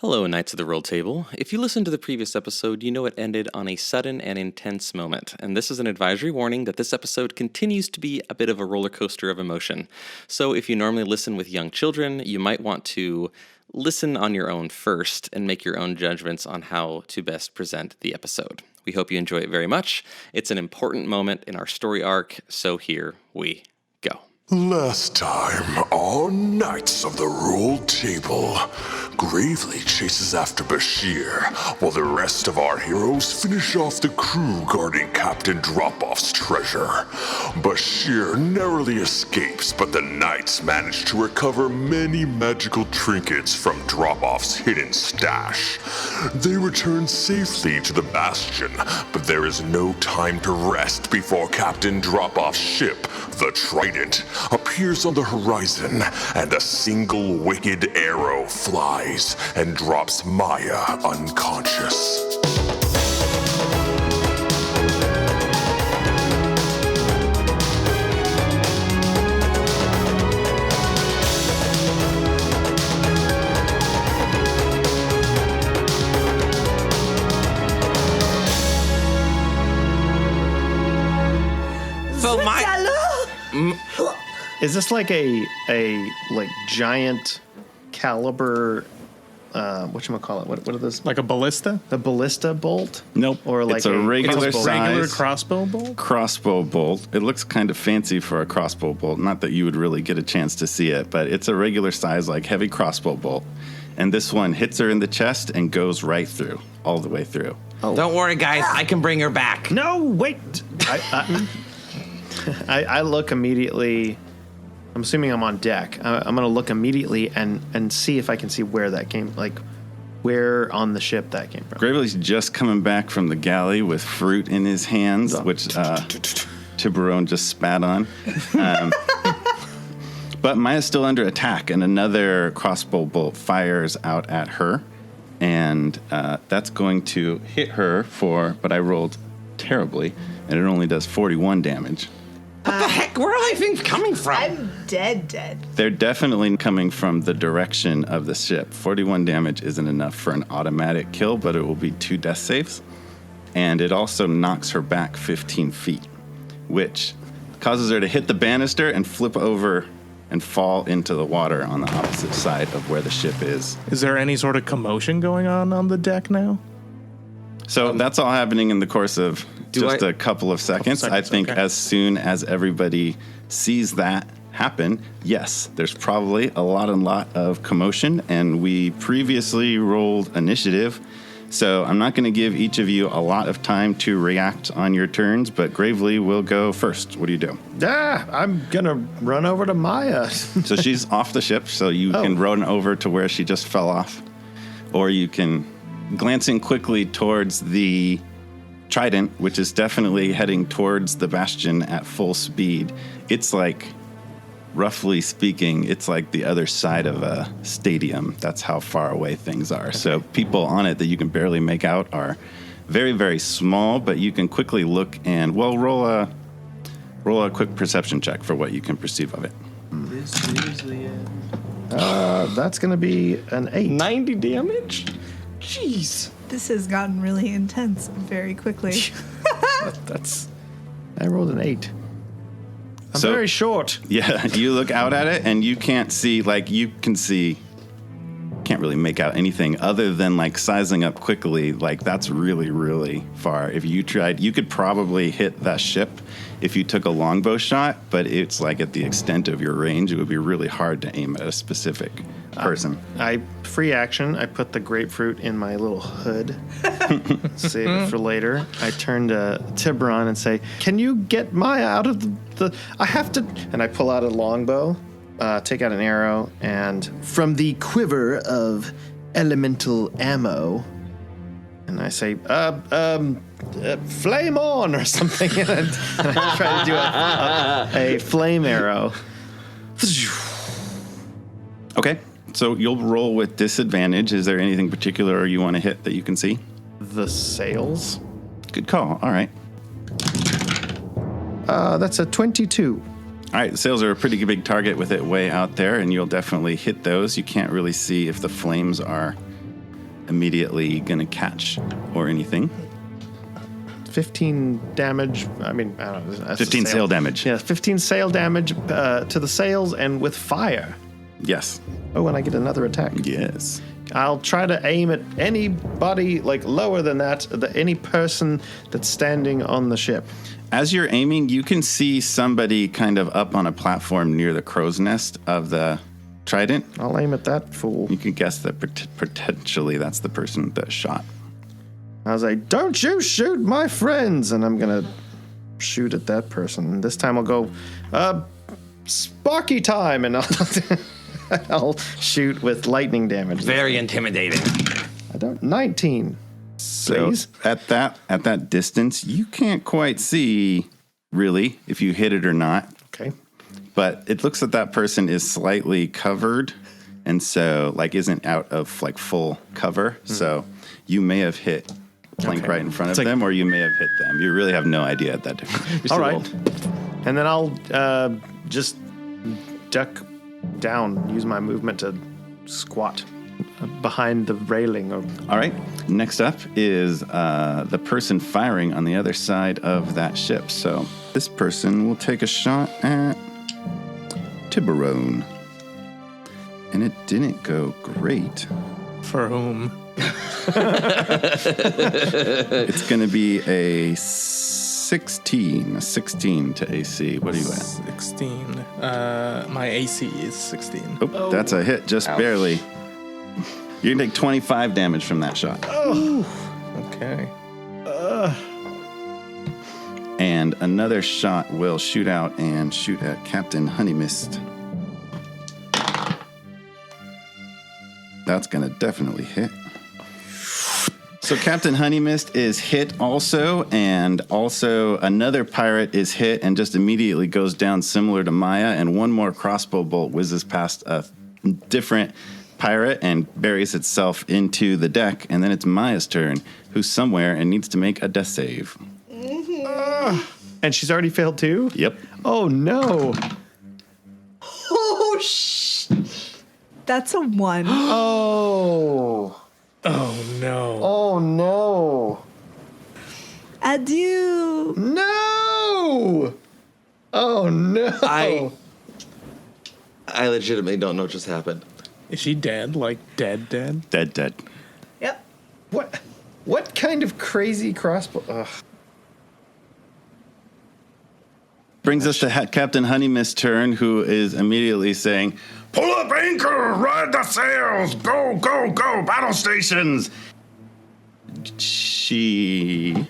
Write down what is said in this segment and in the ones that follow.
Hello, Knights of the Roll Table. If you listened to the previous episode, you know it ended on a sudden and intense moment, and this is an advisory warning that this episode continues to be a bit of a roller coaster of emotion. So if you normally listen with young children, you might want to listen on your own first and make your own judgments on how to best present the episode. We hope you enjoy it very much. It's an important moment in our story arc, so here we go. Last time on Knights of the Roll Table, Gravely chases after Bashir, while the rest of our heroes finish off the crew guarding Captain Drop-Off's treasure. Bashir narrowly escapes, but the Knights manage to recover many magical trinkets from Drop-Off's hidden stash. They return safely to the Bastion, but there is no time to rest before Captain Drop-Off's ship, the Trident, appears on the horizon, and a single wicked arrow flies and drops Maya unconscious. So Is this like a giant caliber? Whatchamacallit? What are those? Like a ballista? The ballista bolt? Nope. Or like it's a regular size crossbow bolt? crossbow bolt. It looks kind of fancy for a crossbow bolt. Not that you would really get a chance to see it, but it's a regular size, like heavy crossbow bolt. And this one hits her in the chest and goes right through, all the way through. Oh. Don't worry, guys. I can bring her back. No, wait. I look immediately. I'm assuming I'm on deck. I'm going to look immediately and see if I can see where that came, like where on the ship that came from. Gravely's just coming back from the galley with fruit in his hands, which Tiberon just spat on. But Maya's still under attack, and another crossbow bolt fires out at her, and that's going to hit her but I rolled terribly, and it only does 41 damage. What the heck? Where are they coming from? I'm dead. They're definitely coming from the direction of the ship. 41 damage isn't enough for an automatic kill, but it will be 2 death saves. And it also knocks her back 15 feet, which causes her to hit the banister and flip over and fall into the water on the opposite side of where the ship is. Is there any sort of commotion going on the deck now? So that's all happening in the course of just a couple of seconds. I think as soon as everybody sees that happen, yes, there's probably a lot of commotion, and we previously rolled initiative, so I'm not going to give each of you a lot of time to react on your turns, but Gravely will go first. What do you do? I'm going to run over to Maya. So she's off the ship, so you can run over to where she just fell off, or you can glancing quickly towards the Trident, which is definitely heading towards the Bastion at full speed. It's like, roughly speaking, it's like the other side of a stadium. That's how far away things are. Okay. So people on it that you can barely make out are very, very small, but you can quickly look and, roll a quick perception check for what you can perceive of it. This is the end. That's going to be an 8. 90 damage? Jeez. This has gotten really intense very quickly. I rolled an 8. I'm very short. Yeah, you look out at it and you can't see, can't really make out anything other than like sizing up quickly. Like that's really, really far. If you tried, you could probably hit that ship if you took a longbow shot, but it's like at the extent of your range, it would be really hard to aim at a specific person. Free action. I put the grapefruit in my little hood. Save it for later. I turn to Tiberon and say, "Can you get Maya out of the? I have to." And I pull out a longbow, take out an arrow, and from the quiver of elemental ammo, and I say, "Flame on" or something, and I try to do a flame arrow. Okay. So you'll roll with disadvantage. Is there anything particular you want to hit that you can see? The sails. Good call. All right. That's a 22. All right, the sails are a pretty big target with it way out there, and you'll definitely hit those. You can't really see if the flames are immediately going to catch or anything. 15 damage. I mean, I don't know. That's 15 the sail damage. Yeah, 15 sail damage to the sails and with fire. Yes. Oh, and I get another attack. Yes. I'll try to aim at anybody like lower than that, any person that's standing on the ship. As you're aiming, you can see somebody kind of up on a platform near the crow's nest of the trident. I'll aim at that fool. You can guess that potentially that's the person that shot. I was like, don't you shoot my friends! And I'm going to shoot at that person. And this time I'll go, Sparky time! And I'll shoot with lightning damage. Very intimidating. 19. So Please. at that distance, you can't quite see, really, if you hit it or not. Okay. But it looks like that person is slightly covered, and so, like, isn't out of, like, full cover. So you may have hit plank right in front of them, or you may have hit them. You really have no idea at that difference. All right. And then I'll just duck down, use my movement to squat behind the railing. All right. Next up is the person firing on the other side of that ship. So this person will take a shot at Tiberon. And it didn't go great. For whom? It's going to be a 16 to AC. What are you at? 16. My AC is 16. Oh, that's a hit, just barely. You're going to take 25 damage from that shot. Okay. And another shot will shoot out and shoot at Captain Honeymist. That's going to definitely hit. So Captain Honeymist is hit also, and also another pirate is hit and just immediately goes down similar to Maya, and one more crossbow bolt whizzes past a different pirate and buries itself into the deck, and then it's Maya's turn, who's somewhere and needs to make a death save. And she's already failed too? Yep. Oh, no. Oh, That's a 1. Oh. Oh, no. Oh, no. Adieu. No. Oh, no. I legitimately don't know what just happened. Is she dead? Like, dead? Dead. Yep. What kind of crazy crossbow? Ugh. Brings us to Captain Honeymist's turn, who is immediately saying, Pull up anchor, ride the sails, go, go, go, battle stations. she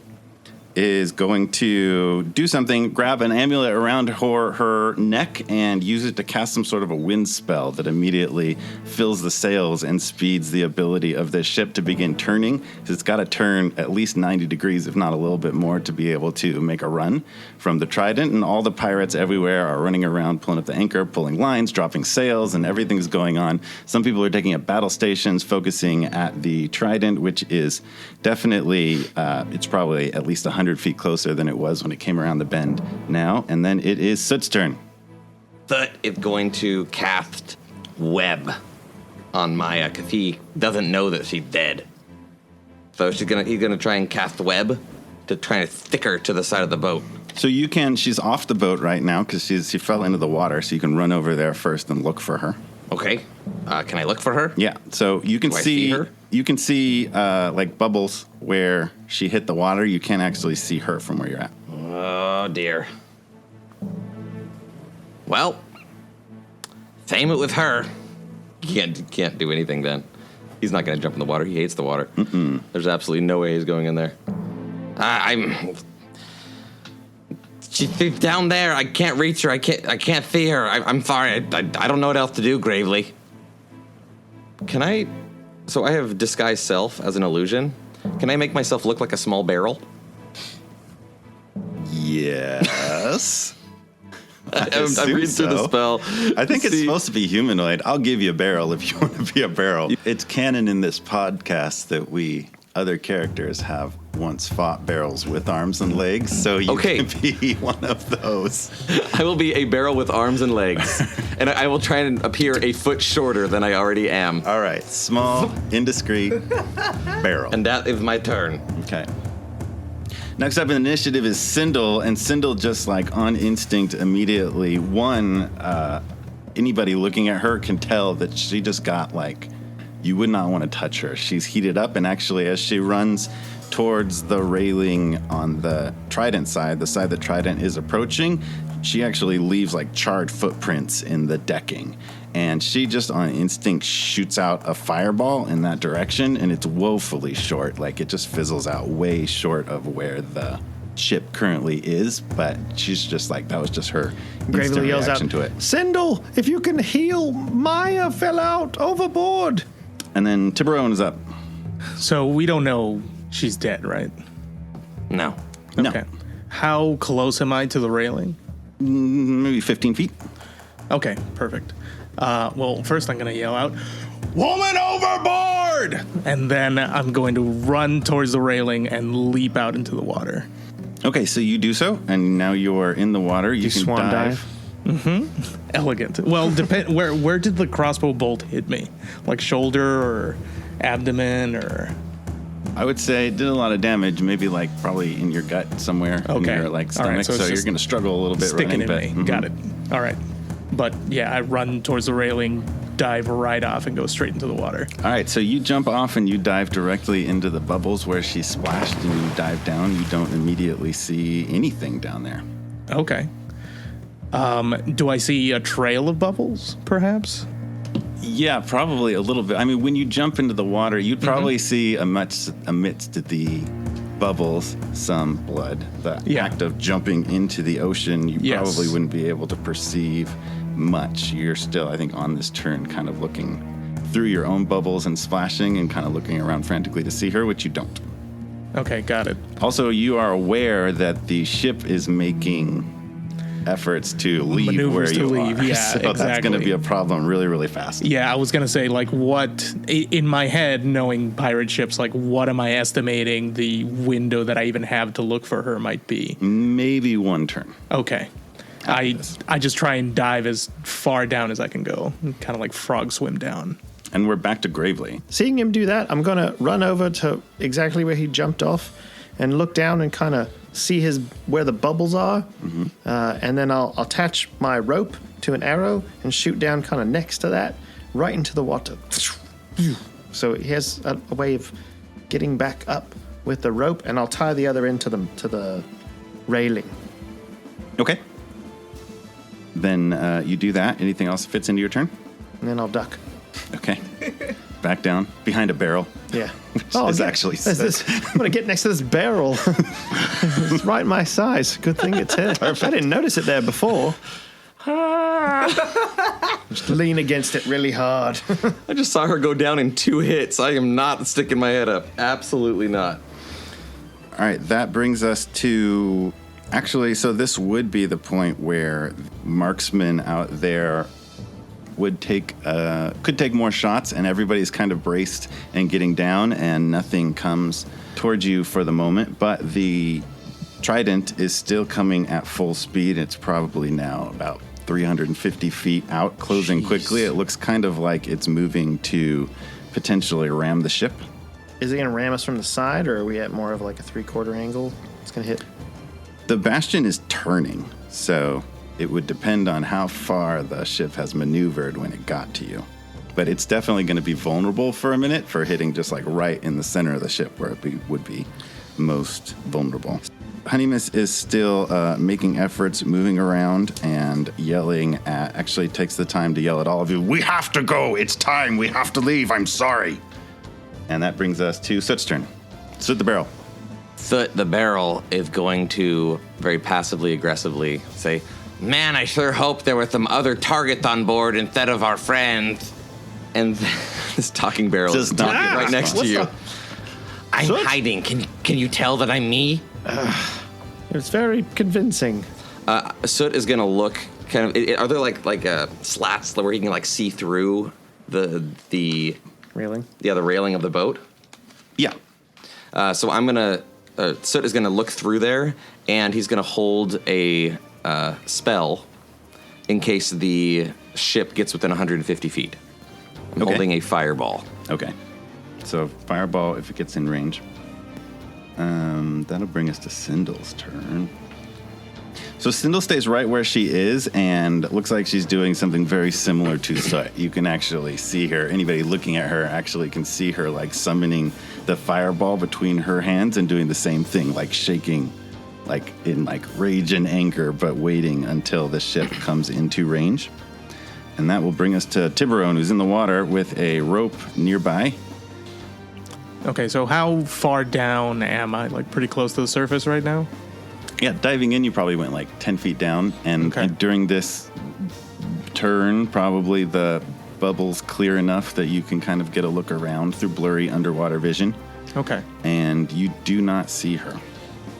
is going to do something, grab an amulet around her neck and use it to cast some sort of a wind spell that immediately fills the sails and speeds the ability of this ship to begin turning. It's got to turn at least 90 degrees, if not a little bit more, to be able to make a run from the Trident. And all the pirates everywhere are running around, pulling up the anchor, pulling lines, dropping sails, and everything's going on. Some people are taking up battle stations, focusing at the Trident, which is definitely, it's probably at least 100 feet closer than it was when it came around the bend now. And then it is Soot's turn. Soot is going to cast web on Maya because he doesn't know that she's dead. So he's gonna try and cast web to try to stick her to the side of the boat. So you can, she's off the boat right now because she fell into the water, so you can run over there first and look for her. Okay. Can I look for her? Yeah, so you can Do I see her? You can see like bubbles where she hit the water. You can't actually see her from where you're at. Oh, dear. Well, same it with her. Can't do anything then. He's not going to jump in the water. He hates the water. Mm-mm. There's absolutely no way he's going in there. She's down there. I can't reach her. I can't see her. I'm sorry. I don't know what else to do, Gravely. Can I... So I have disguise self as an illusion. Can I make myself look like a small barrel? Yes. I'm reading through the spell. I think it's supposed to be humanoid. I'll give you a barrel if you want to be a barrel. It's canon in this podcast that we other characters have once fought barrels with arms and legs, so you Okay. can be one of those. I will be a barrel with arms and legs, and I will try and appear a foot shorter than I already am. All right, small, indiscreet barrel. And that is my turn. Okay. Next up in initiative is Sindel, and Sindel just like on instinct immediately, anybody looking at her can tell that she just got like, you would not want to touch her. She's heated up, and actually as she runs towards the railing on the Trident side, the side that Trident is approaching, she actually leaves like charred footprints in the decking. And she just on instinct shoots out a fireball in that direction, and it's woefully short. Like it just fizzles out way short of where the ship currently is, but she's just like, that was just her Gravely instant yells reaction out, to it. Sindel, if you can heal, Maya fell out overboard. And then Tiberon is up. So we don't know she's dead, right? No. No. Okay. How close am I to the railing? Maybe 15 feet. Okay, perfect. Well, first I'm going to yell out, "Woman overboard!" And then I'm going to run towards the railing and leap out into the water. Okay, so you do so, and now you're in the water. You can swan dive. Elegant. Well, where did the crossbow bolt hit me? Like shoulder or abdomen or... I would say it did a lot of damage, maybe like probably in your gut somewhere, Okay. in your like All stomach. right, so it's So you're just going to struggle a little bit sticking running. in me. Got it. All right. But yeah, I run towards the railing, dive right off, and go straight into the water. All right, so you jump off and you dive directly into the bubbles where she splashed, and you dive down. You don't immediately see anything down there. Okay. Do I see a trail of bubbles, perhaps? Yeah, probably a little bit. I mean, when you jump into the water, you'd probably see amidst the bubbles some blood. The Yeah. act of jumping into the ocean, you Yes. probably wouldn't be able to perceive much. You're still, I think, on this turn kind of looking through your own bubbles and splashing and kind of looking around frantically to see her, which you don't. Okay, got it. Also, you are aware that the ship is making efforts to leave Maneuvers where to you leave, are. yeah, So that's going to exactly. be a problem really, really fast. Yeah, I was going to say, like, what, in my head, knowing pirate ships, like, what am I estimating the window that I even have to look for her might be? Maybe one turn. Okay. I just try and dive as far down as I can go, kind of like frog swim down. And we're back to Gravely. Seeing him do that, I'm going to run over to exactly where he jumped off and look down and kind of see where the bubbles are. And then I'll attach my rope to an arrow and shoot down kind of next to that, right into the water. So he has a way of getting back up with the rope, and I'll tie the other end to the railing. Okay. Then you do that. Anything else fits into your turn? And then I'll duck. Okay. Back down behind a barrel. Yeah. is actually I'm going to get next to this barrel. It's right my size. Good thing it's here. I didn't notice it there before. Just lean against it really hard. I just saw her go down in 2 hits. I am not sticking my head up. Absolutely not. All right, that brings us to actually, so this would be the point where marksman out there could take more shots, and everybody's kind of braced and getting down, and nothing comes towards you for the moment. But the Trident is still coming at full speed. It's probably now about 350 feet out, closing quickly. It looks kind of like it's moving to potentially ram the ship. Is it going to ram us from the side, or are we at more of like a 3/4 angle? It's going to hit. The Bastion is turning, so it would depend on how far the ship has maneuvered when it got to you. But it's definitely going to be vulnerable for a minute for hitting just like right in the center of the ship where it would be most vulnerable. Honeymiss is still making efforts, moving around and yelling at, actually takes the time to yell at all of you, "We have to go! It's time! We have to leave! I'm sorry!" And that brings us to Soot's turn. Soot the barrel. Soot the barrel is going to very passively aggressively say, "Man, I sure hope there were some other targets on board instead of our friends." And this talking barrel is Does not right get next to response. you. I'm hiding. Can you tell that I'm me? It's very convincing. Soot is going to look kind of. Are there like slats where he can like see through the Railing. the railing of the boat? Yeah. So I'm gonna. Soot is gonna look through there, and he's gonna hold a spell in case the ship gets within 150 feet. I'm holding a fireball. Okay. So fireball, if it gets in range. That'll bring us to Sindle's turn. So Sindel stays right where she is, and it looks like she's doing something very similar to Soot. You can actually see her. Anybody looking at her actually can see her like summoning the fireball between her hands and doing the same thing, like shaking, like in like rage and anger, but waiting until the ship comes into range. And that will bring us to Tiberon, who's in the water with a rope nearby. Okay, so how far down am I? Like pretty close to the surface right now? Yeah, diving in, you probably went like 10 feet down. And during this turn, probably the bubble's clear enough that you can kind of get a look around through blurry underwater vision. Okay. And you do not see her.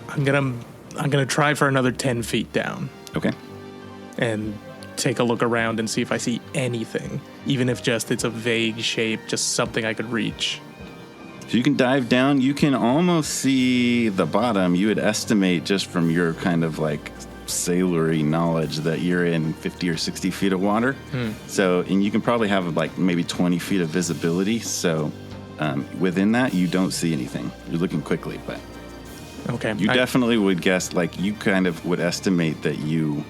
I'm gonna try for another 10 feet down. Okay. And take a look around and see if I see anything, even if just it's a vague shape, just something I could reach. So you can dive down. You can almost see the bottom. You would estimate just from your kind of like sailory knowledge that you're in 50 or 60 feet of water. So, and you can probably have like maybe 20 feet of visibility. So within that, you don't see anything. You're looking quickly, but okay. You definitely would guess, like you kind of would estimate that you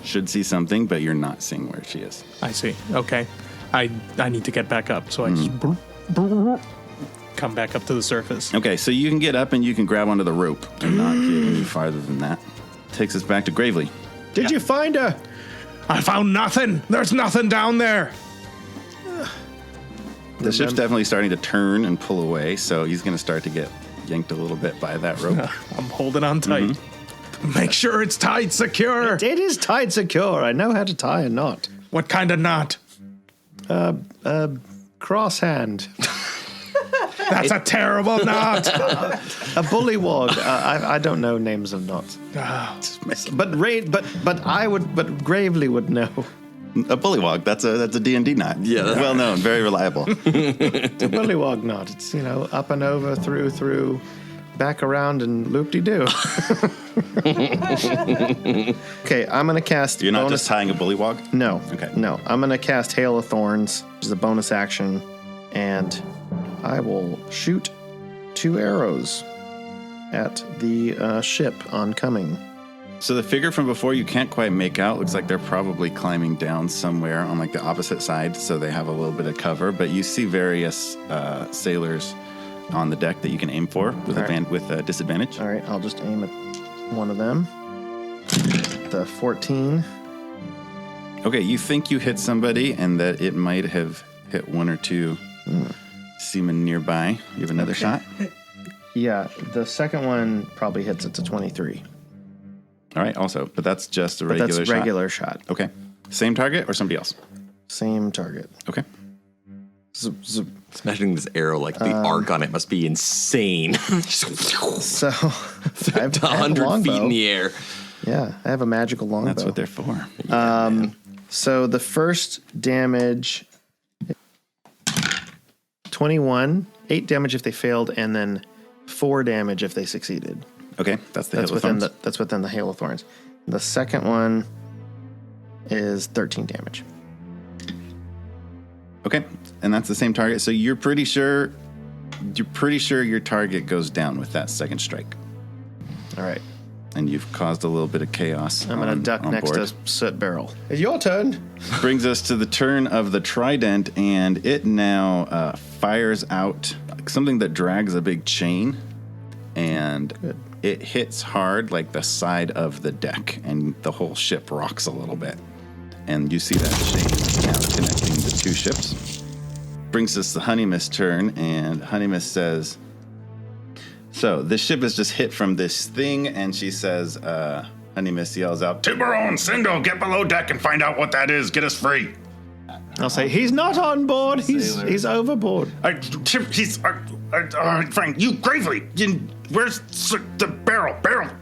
should see something, but you're not seeing where she is. I see. Okay. I need to get back up, so I just come back up to the surface. Okay, so you can get up and you can grab onto the rope and not get any farther than that. Takes us back to Gravely. Did you find her? I found nothing. There's nothing down there. The ship's definitely starting to turn and pull away, so he's going to start to get yanked a little bit by that rope. I'm holding on tight. Make sure it's tied secure. It is tied secure. I know how to tie a knot. What kind of knot? Cross hand. That's a terrible knot. A bullywog. I don't know names of knots. But Gravely would know. A bullywog, that's a D&D knot. Yeah, that's well known, very reliable. It's a bullywog knot. It's, up and over, through, back around, and loop-de-doo. Okay, I'm going to cast You're not bonus... just tying a bullywog? No. Okay. No, I'm going to cast Hail of Thorns, which is a bonus action, and I will shoot 2 arrows at the ship oncoming. So the figure from before you can't quite make out. Looks like they're probably climbing down somewhere on like the opposite side, so they have a little bit of cover. But you see various sailors on the deck that you can aim for with a disadvantage. All right, I'll just aim at one of them. The 14. Okay, you think you hit somebody and that it might have hit 1 or 2 seamen nearby. You have another shot? Yeah, the second one probably hits it to 23. All right, also, but that's just a regular shot. That's regular shot. Okay. Same target or somebody else? Same target. Okay. Imagining this arrow, like the arc on it must be insane. So, I have 100 feet in the air. Yeah, I have a magical longbow. That's what they're for. So the first damage, 21, 8 damage if they failed, and then 4 damage if they succeeded. Okay, that's Hail of Thorns. That's within the Hail of Thorns. The second one is 13 damage. Okay, and that's the same target. So you're pretty sure your target goes down with that second strike. All right. And you've caused a little bit of chaos. I'm going to duck next to Soot Barrel. It's your turn. Brings us to the turn of the Trident, and it now fires out something that drags a big chain, and it hits hard like the side of the deck, and the whole ship rocks a little bit. And you see that chain now connecting the 2 ships. Brings us the Honeymiss turn, and Honeymiss says, so this ship is just hit from this thing, and she says, Honeymiss yells out, Tiberon, Sindel, get below deck and find out what that is. Get us free. I'll say, he's not on board. He's overboard. Frank, you Gravely. Where's the barrel?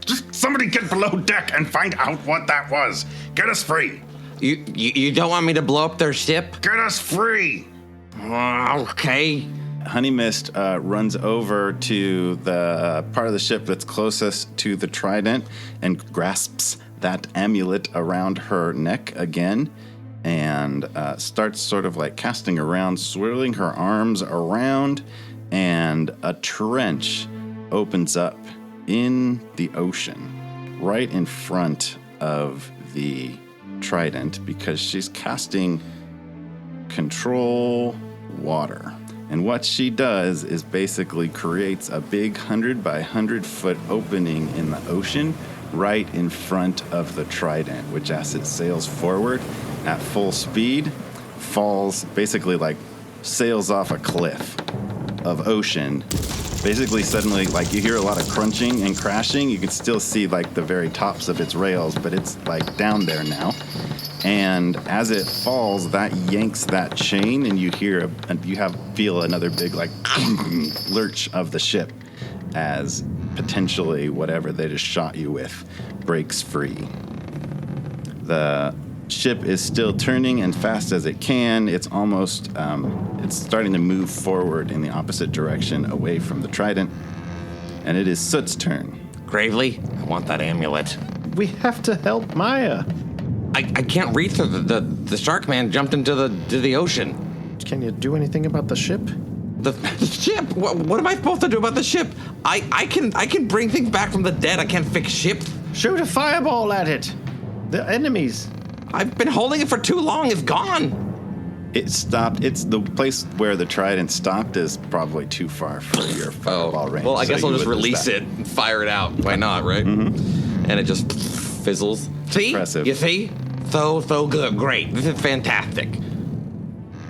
Just somebody get below deck and find out what that was. Get us free. You don't want me to blow up their ship? Get us free. Okay. Honey Mist runs over to the part of the ship that's closest to the trident and grasps that amulet around her neck again and starts sort of like casting around, swirling her arms around, and a trench opens up in the ocean right in front of the trident because she's casting control water. And what she does is basically creates a big 100 by 100 foot opening in the ocean right in front of the trident, which as it sails forward at full speed, falls basically like sails off a cliff of ocean. Basically suddenly like you hear a lot of crunching and crashing. You can still see like the very tops of its rails, but it's like down there now. And as it falls, that yanks that chain, and you feel another big like lurch of the ship as potentially whatever they just shot you with breaks free. The ship is still turning as fast as it can. It's almost it's starting to move forward in the opposite direction away from the trident, and it is Soot's turn. Gravely, I want that amulet. We have to help Maya. I can't reach her. The shark man jumped into the ocean. Can you do anything about the ship? The ship? What am I supposed to do about the ship? I can bring things back from the dead. I can't fix ships. Shoot a fireball at it. The enemies. I've been holding it for too long. It's gone. It stopped. It's the place where the trident stopped is probably too far for your fireball range. Well, I guess so I'll you just would release stop. it and fire it out. Why not, right? Mm-hmm. And it just fizzles. See? Impressive. You see? So good. Great. This is fantastic.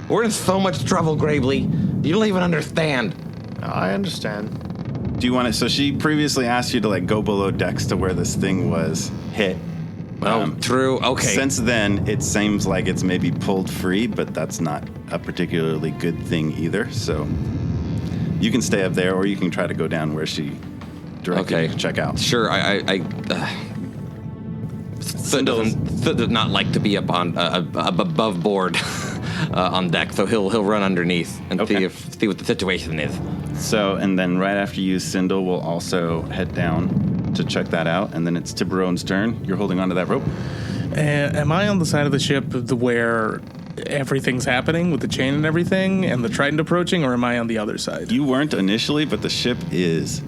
We're in so much trouble, Gravely. You don't even understand. I understand. Do you want to? So she previously asked you to like go below decks to where this thing was hit. True. Okay. Since then, it seems like it's maybe pulled free, but that's not a particularly good thing either. So you can stay up there, or you can try to go down where she directed you to check out. Sure. Soot does not like to be up on above board on deck, so he'll run underneath and see what the situation is. So, and then right after you, Sindel will also head down to check that out, and then it's Tiberon's turn. You're holding onto that rope. Am I on the side of the ship where everything's happening with the chain and everything, and the trident approaching, or am I on the other side? You weren't initially, but the ship is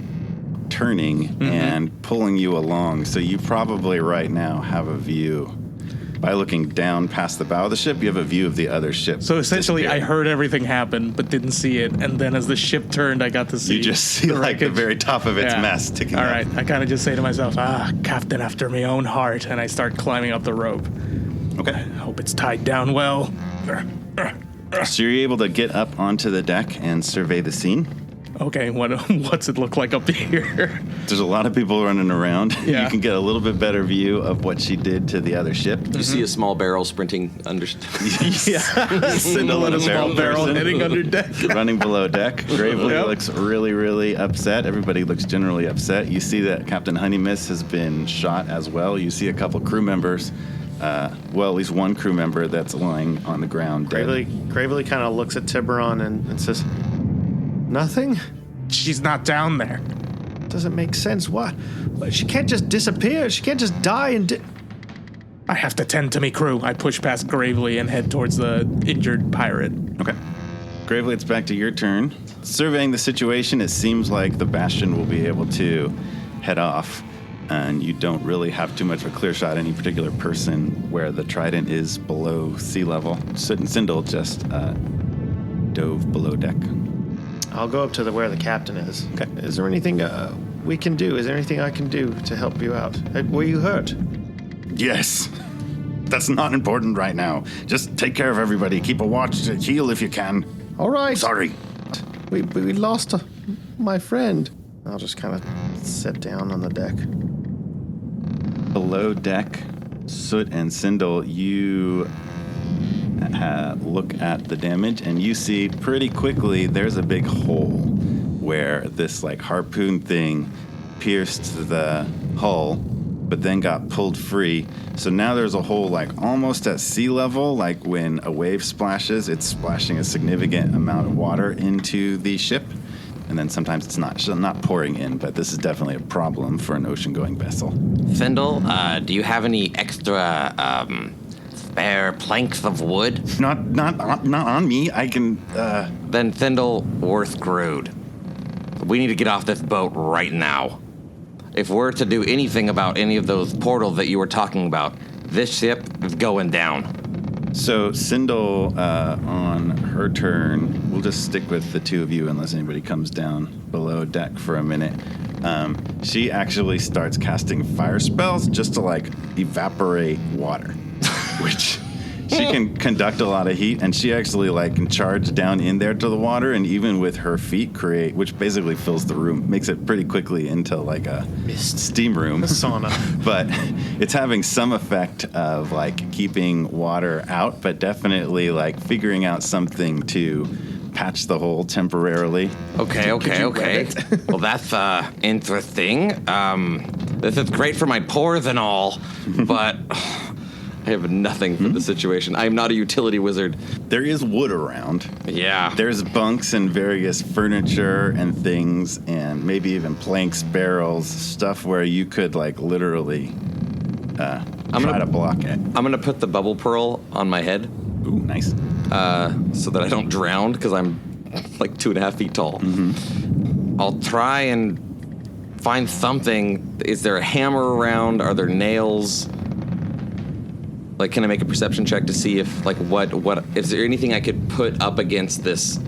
turning and pulling you along, so you probably right now have a view. By looking down past the bow of the ship, you have a view of the other ship. So essentially, I heard everything happen, but didn't see it, and then as the ship turned, I got to see. You just see like the very top of its mast sticking All up. right, I kind of just say to myself, captain after my own heart, and I start climbing up the rope. Okay. I hope it's tied down well. So you're able to get up onto the deck and survey the scene. Okay, what's it look like up here? There's a lot of people running around. Yeah. You can get a little bit better view of what she did to the other ship. You see a small barrel sprinting under. Sindel Let a small barrel person heading under deck. running below deck. Gravely Yep. looks really, really upset. Everybody looks generally upset. You see that Captain Honeymiss has been shot as well. You see a couple crew members. At least one crew member that's lying on the ground. Dead. Gravely kind of looks at Tiberon and says, "Nothing? She's not down there. Doesn't make sense. What? She can't just disappear. She can't just die and I have to tend to me crew. I push past Gravely and head towards the injured pirate. Okay. Gravely, it's back to your turn. Surveying the situation, it seems like the Bastion will be able to head off, and you don't really have too much of a clear shot at any particular person where the trident is below sea level. Soot and Sindel just dove below deck. I'll go up to where the captain is. Okay. Is there anything we can do? Is there anything I can do to help you out? Were you hurt? Yes. That's not important right now. Just take care of everybody. Keep a watch to heal if you can. All right. Sorry. We lost my friend. I'll just kind of sit down on the deck. Below deck, Soot and Sindel, you look at the damage, and you see pretty quickly there's a big hole where this like harpoon thing pierced the hull but then got pulled free. So now there's a hole like almost at sea level, like when a wave splashes, it's splashing a significant amount of water into the ship. And then sometimes it's not pouring in, but this is definitely a problem for an ocean-going vessel. Thindle, do you have any extra spare planks of wood? Not on me. I can. Then Thindle, we're screwed. We need to get off this boat right now. If we're to do anything about any of those portals that you were talking about, this ship is going down. So Sindel, on her turn, we'll just stick with the two of you unless anybody comes down below deck for a minute. She actually starts casting fire spells just to like evaporate water, which she can conduct a lot of heat, and she actually like can charge down in there to the water, and even with her feet create, which basically fills the room, makes it pretty quickly into like a steam room, sauna. But it's having some effect of like keeping water out, but definitely like figuring out something to patch the hole temporarily. Okay. Well, that's interesting. This is great for my pores and all, but I have nothing for the situation. I am not a utility wizard. There is wood around. Yeah. There's bunks and various furniture and things, and maybe even planks, barrels, stuff where you could like literally try to block it. I'm going to put the bubble pearl on my head. Ooh, nice. So that I don't drown, because I'm like 2.5 feet tall. Mm-hmm. I'll try and find something. Is there a hammer around? Are there nails? Like, can I make a perception check to see if, like, what is there anything I could put up against this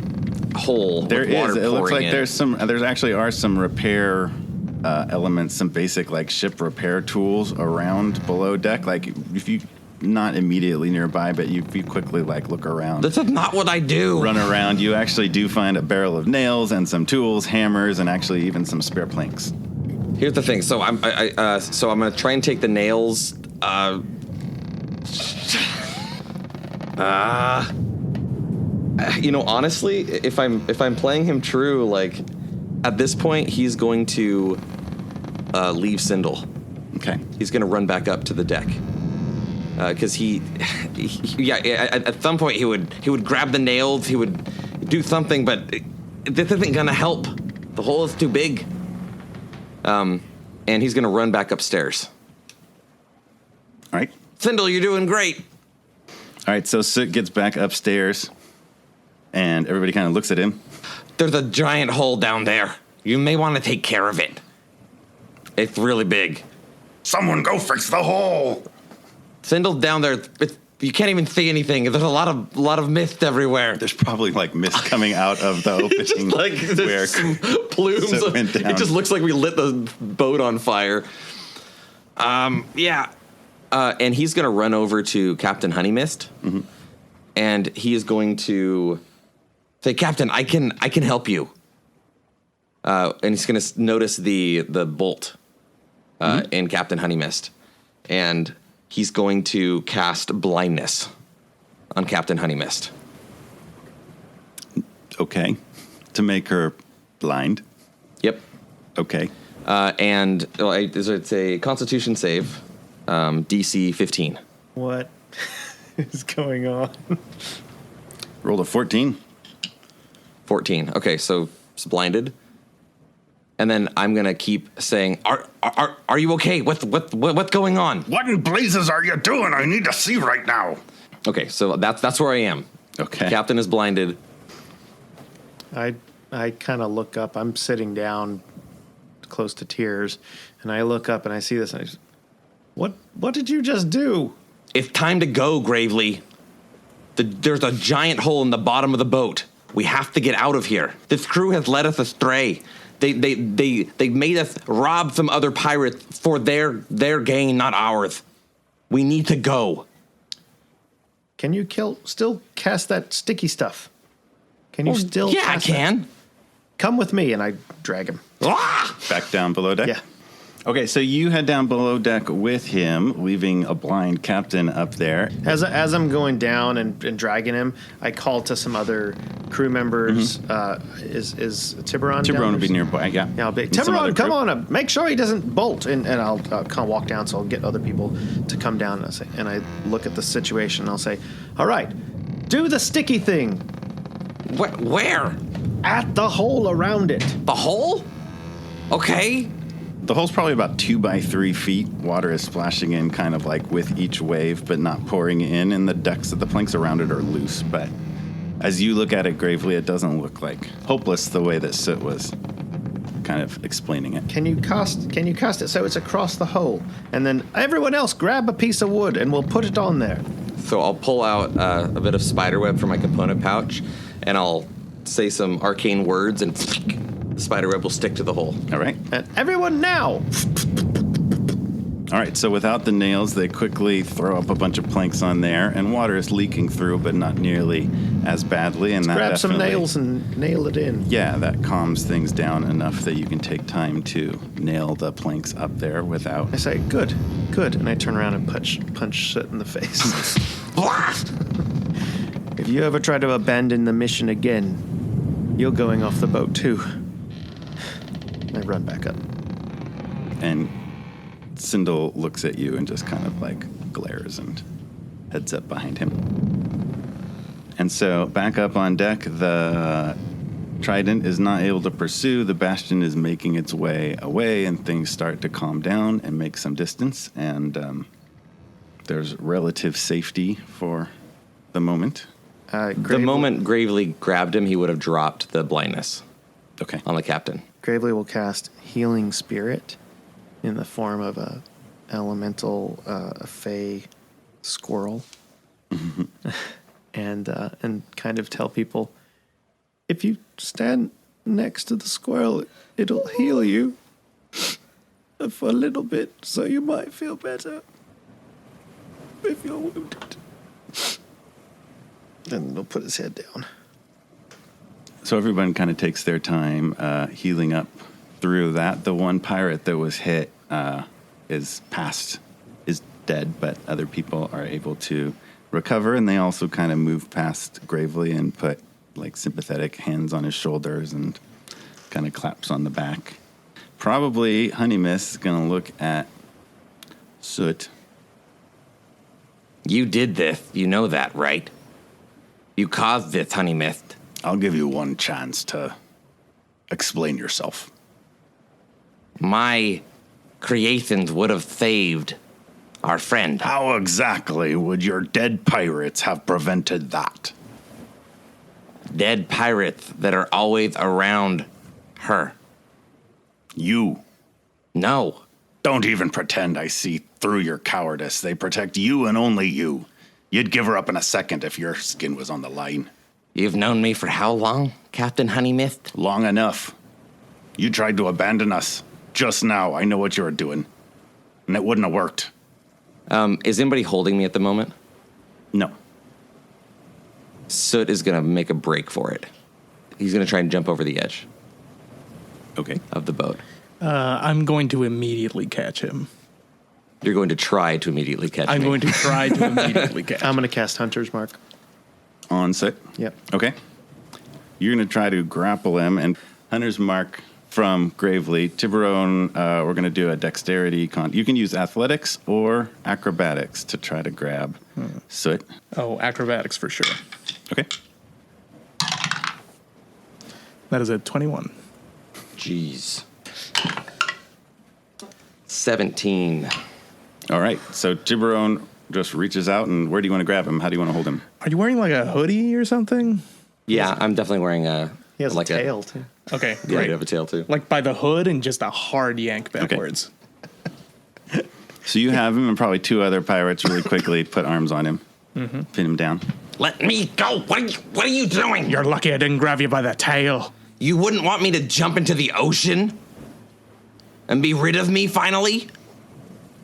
hole There with water is. It looks like in? there's actually are some repair elements, some basic like ship repair tools around below deck. Like if you not immediately nearby, but if you quickly like look around. This is not what I do. Run around, you actually do find a barrel of nails and some tools, hammers, and actually even some spare planks. Here's the thing. So I'm gonna try and take the nails. You know, honestly, if I'm playing him true, like at this point, he's going to leave Sindel. Okay. He's going to run back up to the deck because at some point he would grab the nails, he would do something, but this isn't going to help. The hole is too big. And he's going to run back upstairs. All right. Sindel, you're doing great. All right, so Soot gets back upstairs, and everybody kind of looks at him. There's a giant hole down there. You may want to take care of it. It's really big. Someone go fix the hole! Sindel's down there. You can't even see anything. There's a lot of mist everywhere. There's probably like mist coming out of the opening. Just like where some plumes. Soot went down. It just looks like we lit the boat on fire. Yeah. And he's going to run over to Captain Honeymist, and he is going to say, "Captain, I can help you." And he's going to notice the bolt in Captain Honeymist, and he's going to cast blindness on Captain Honeymist. Okay, to make her blind. Yep. Okay. And it's a Constitution save. DC 15. What is going on? Rolled a 14. 14. Okay, so it's blinded. And then I'm gonna keep saying, "Are you okay? What's going on?" What in blazes are you doing? I need to see right now. Okay, so that's where I am. Okay. Captain is blinded. I kind of look up. I'm sitting down close to tears, and I look up and I see this, and I just, What did you just do? It's time to go, Gravely. There's a giant hole in the bottom of the boat. We have to get out of here. This crew has led us astray. They made us rob some other pirates for their gain, not ours. We need to go. Can you still cast that sticky stuff? Can you still? Yeah, I cast can. that? Come with me, and I drag him. Ah! Back down below deck? Yeah. Okay, so you head down below deck with him, leaving a blind captain up there. As I'm going down and dragging him, I call to some other crew members. Is Tiberon? Tiberon will be nearby. Yeah. Yeah, I'll be And some other Tiberon. Come crew. on up. Make sure he doesn't bolt. And I'll kind of walk down, so I'll get other people to come down. And I look at the situation. And I'll say, "All right, do the sticky thing Where? at the hole around it." The hole? Okay. The hole's probably about 2 by 3 feet. Water is splashing in kind of like with each wave, but not pouring in. And the decks of the planks around it are loose. But as you look at it gravely, it doesn't look like hopeless the way that Soot was kind of explaining it. Can you cast it so it's across the hole? And then everyone else grab a piece of wood and we'll put it on there. So I'll pull out a bit of spiderweb from my component pouch, and I'll say some arcane words, and the spiderweb will stick to the hole. All right. And everyone now! All right, so without the nails, they quickly throw up a bunch of planks on there, and water is leaking through, but not nearly as badly. And that Grab some definitely- nails and nail it in. Yeah, that calms things down enough that you can take time to nail the planks up there without. I say, good, and I turn around and punch Soot in the face. Blast! If you ever try to abandon the mission again, you're going off the boat too. I run back up. And Sindel looks at you and just kind of like glares and heads up behind him. And so back up on deck, the Trident is not able to pursue. The Bastion is making its way away, and things start to calm down and make some distance. And there's relative safety for the moment. The moment Gravely grabbed him, he would have dropped the blindness Okay. on the captain. Gravely will cast Healing Spirit in the form of a elemental, a fey squirrel, and kind of tell people, if you stand next to the squirrel, it'll heal you for a little bit, so you might feel better if you're wounded. Then he'll put his head down. So everyone kind of takes their time healing up through that. The one pirate that was hit is dead, but other people are able to recover, and they also kind of move past Gravely and put like sympathetic hands on his shoulders and kind of claps on the back. Probably Honeymist is going to look at Soot. You did this. You know that, right? You caused this, Honeymist. I'll give you one chance to explain yourself. My creations would have saved our friend. How exactly would your dead pirates have prevented that? Dead pirates that are always around her. You. No. Don't even pretend I see through your cowardice. They protect you and only you. You'd give her up in a second if your skin was on the line. You've known me for how long, Captain Honeymist? Long enough. You tried to abandon us. Just now, I know what you were doing. And it wouldn't have worked. Is anybody holding me at the moment? No. Soot is going to make a break for it. He's going to try and jump over the edge Okay. of the boat. I'm going to immediately catch him. You're going to try to immediately catch me. I'm going to try to immediately catch I'm him. going to cast Hunter's Mark. On Soot? Yep. Okay. You're going to try to grapple him, and Hunter's Mark from Gravely. Tiberon, we're going to do a dexterity you can use athletics or acrobatics to try to grab Soot. Oh, acrobatics for sure. Okay. That is a 21. Jeez. 17. All right. So Tiberon just reaches out, and where do you want to grab him? How do you want to hold him? Are you wearing like a hoodie or something? Yeah, I'm definitely wearing He has like a tail, too. Okay, Yeah, great. you have a tail too. Like by the hood and just a hard yank backwards. So you have him, and probably two other pirates really quickly put arms on him, pin him down. Let me go. What are you doing? You're lucky I didn't grab you by the tail. You wouldn't want me to jump into the ocean and be rid of me finally?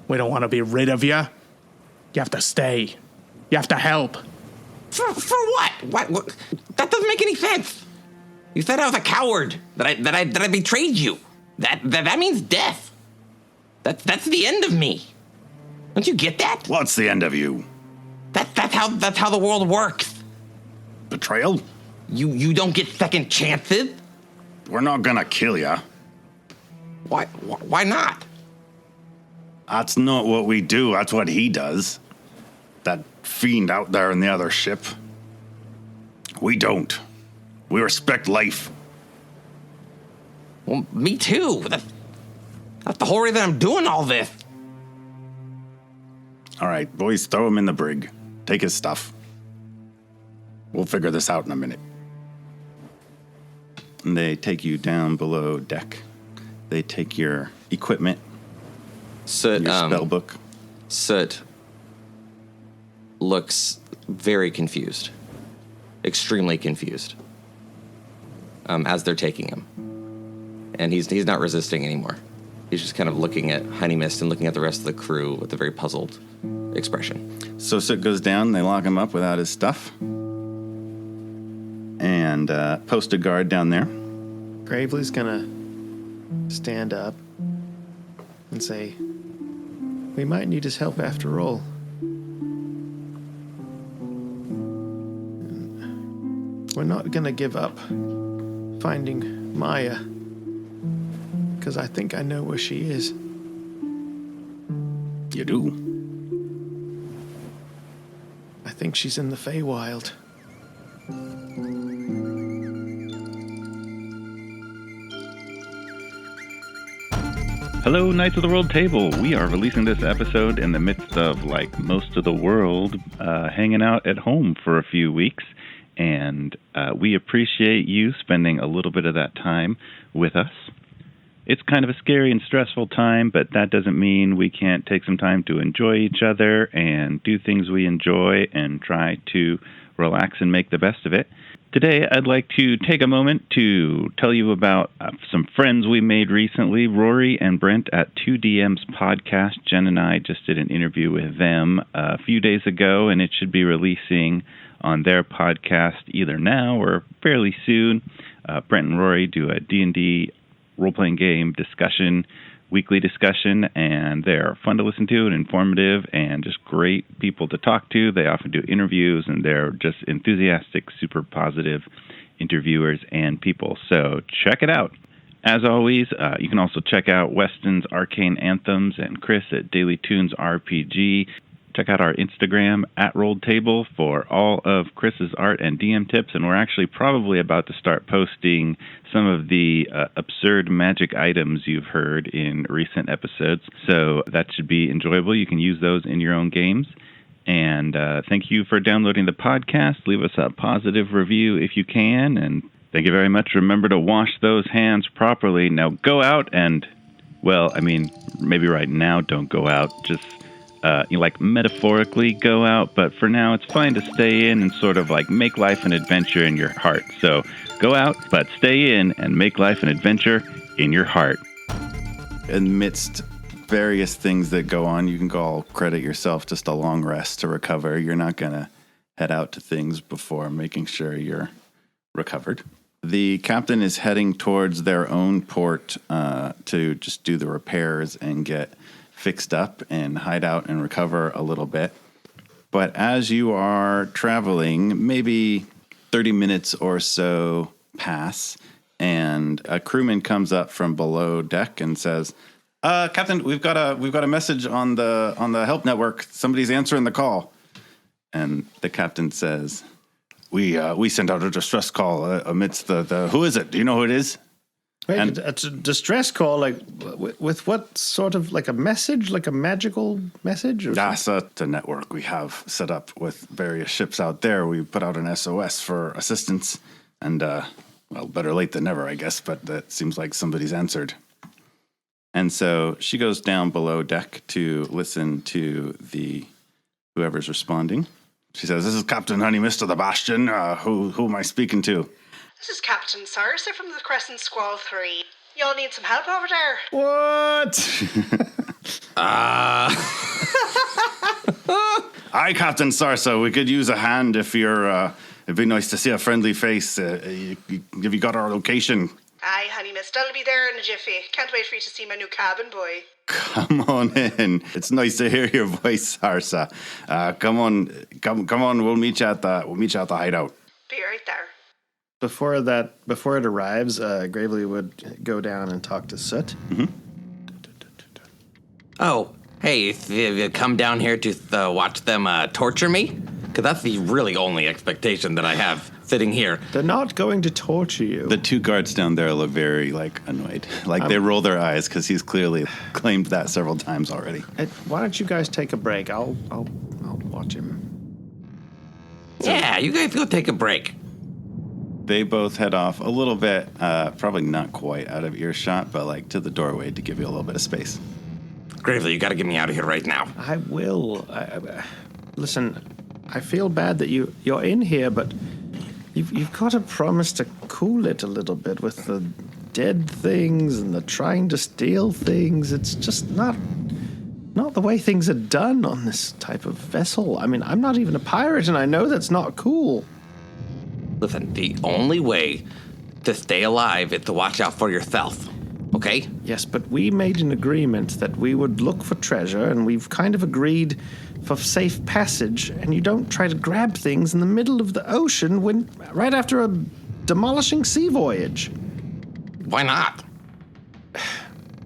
We don't want to be rid of you. You have to stay. You have to help. For what? What? That doesn't make any sense. You said I was a coward. That I betrayed you. That means death. That's the end of me. Don't you get that? What's the end of you? That's how the world works. Betrayal? You don't get second chances. We're not gonna kill ya. Why not? That's not what we do. That's what he does. That fiend out there in the other ship. We don't. We respect life. Well, me too. That's the whole reason I'm doing all this. All right, boys, throw him in the brig. Take his stuff. We'll figure this out in a minute. And they take you down below deck. They take your equipment, Soot, your spell book. Soot looks very confused. Extremely confused. As they're taking him. And he's not resisting anymore. He's just kind of looking at Honeymist and looking at the rest of the crew with a very puzzled expression. So Soot goes down, they lock him up without his stuff. And post a guard down there. Gravely's gonna stand up and say, "We might need his help after all. We're not gonna give up finding Maya, because I think I know where she is." You do. I think she's in the Feywild. Hello, Knights of the Rolled Table. We are releasing this episode in the midst of, like most of the world, hanging out at home for a few weeks. And we appreciate you spending a little bit of that time with us. It's kind of a scary and stressful time, but that doesn't mean we can't take some time to enjoy each other and do things we enjoy and try to relax and make the best of it. Today, I'd like to take a moment to tell you about some friends we made recently, Rory and Brent at 2DM's podcast. Jen and I just did an interview with them a few days ago, and it should be releasing on their podcast either now or fairly soon. Brent and Rory do a D&D role-playing game discussion, weekly discussion, and they're fun to listen to and informative and just great people to talk to. They often do interviews, and they're just enthusiastic, super positive interviewers and people. So check it out. As always, you can also check out Weston's Arcane Anthems and Chris at Daily Tunes RPG. Check out our Instagram at Rolled Table for all of Chris's art and DM tips, and we're actually probably about to start posting some of the absurd magic items you've heard in recent episodes, so that should be enjoyable. You can use those in your own games. And thank you for downloading the podcast. Leave us a positive review if you can, and thank you very much. Remember to wash those hands properly. Now go out and, well, I mean, maybe right now don't go out, just metaphorically go out, but for now it's fine to stay in and sort of like make life an adventure in your heart. So go out, but stay in and make life an adventure in your heart. Amidst various things that go on, you can all credit yourself just a long rest to recover. You're not going to head out to things before making sure you're recovered. The captain is heading towards their own port to just do the repairs and get fixed up and hide out and recover a little bit. But as you are traveling, maybe 30 minutes or so pass, and a crewman comes up from below deck and says, "Captain, we've got a message on the help network. Somebody's answering the call." And the captain says, "We sent out a distress call amidst the who is it? Do you know who it is?" Wait, And- a distress call, like, with what sort of, like a message, like a magical message? Or That's a network we have set up with various ships out there. We put out an SOS for assistance, and, well, better late than never, I guess, but that seems like somebody's answered. And so she goes down below deck to listen to whoever's responding. She says, "This is Captain Honeymist of the Bastion. Who am I speaking to?" This is Captain Sarsa from the Crescent Squall 3. Y'all need some help over there? What? Aye, Captain Sarsa. We could use a hand if you're. It'd be nice to see a friendly face. Have you got our location? Aye, honey mist. I'll be there in a jiffy. Can't wait for you to see my new cabin boy. Come on in. It's nice to hear your voice, Sarsa. Come on. We'll meet you at the hideout. Be right there. Before it arrives, Gravely would go down and talk to Soot. Mm-hmm. Oh, hey, if you come down here to watch them torture me? Because that's the really only expectation that I have sitting here. They're not going to torture you. The two guards down there look very, annoyed. They roll their eyes because he's clearly claimed that several times already. Why don't you guys take a break? I'll watch him. Yeah, you guys go take a break. They both head off a little bit, probably not quite out of earshot, but to the doorway to give you a little bit of space. Gravely, you got to get me out of here right now. I will. Listen, I feel bad that you're in here, but you've got to promise to cool it a little bit with the dead things and the trying to steal things. It's just not the way things are done on this type of vessel. I mean, I'm not even a pirate, and I know that's not cool. Listen, the only way to stay alive is to watch out for yourself, okay? Yes, but we made an agreement that we would look for treasure, and we've kind of agreed for safe passage, and you don't try to grab things in the middle of the ocean right after a demolishing sea voyage. Why not?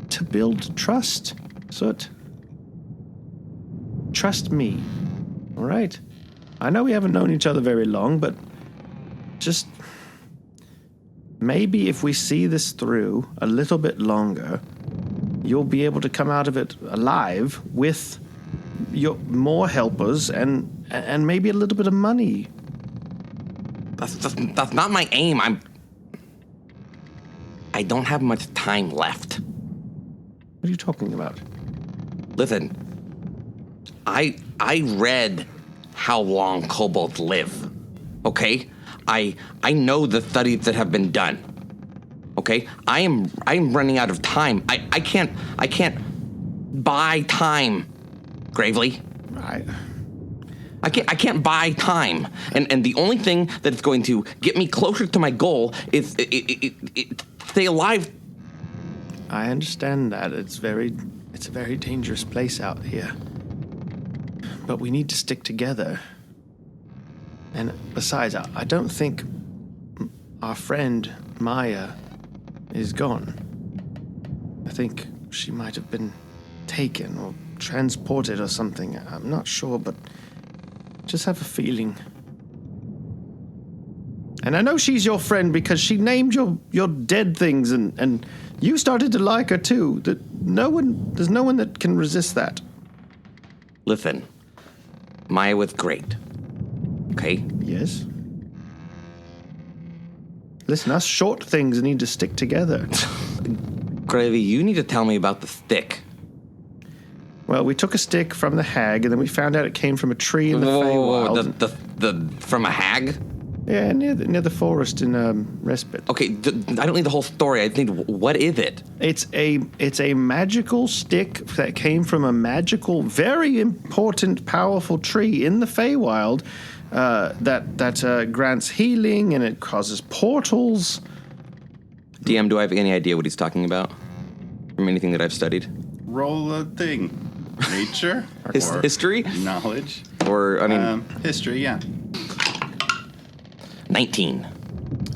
To build trust, Soot. Trust me, all right? I know we haven't known each other very long, but just maybe if we see this through a little bit longer, you'll be able to come out of it alive with more helpers and maybe a little bit of money. That's not my aim. I don't have much time left. What are you talking about? Listen, I read how long kobolds live, okay? I know the studies that have been done. Okay? I'm running out of time. I can't buy time, Gravely. I can't buy time. And the only thing that's going to get me closer to my goal is stay alive. I understand that. It's a very dangerous place out here. But we need to stick together. And besides, I don't think our friend Maya is gone. I think she might have been taken or transported or something. I'm not sure, but just have a feeling. And I know she's your friend because she named your dead things and you started to like her too. There's no one that can resist that. Listen, Maya was great. Okay? Yes. Listen, us short things need to stick together. Gravy, you need to tell me about the stick. Well, we took a stick from the hag, and then we found out it came from a tree in the Feywild. From a hag? Yeah, near the forest in Respite. Okay, I don't need the whole story. I think, what is it? It's a magical stick that came from a magical, very important, powerful tree in the Feywild that grants healing and it causes portals. DM, do I have any idea what he's talking about? From anything that I've studied? Roll a thing. Nature? History? Knowledge? Or, I mean... history, yeah. 19.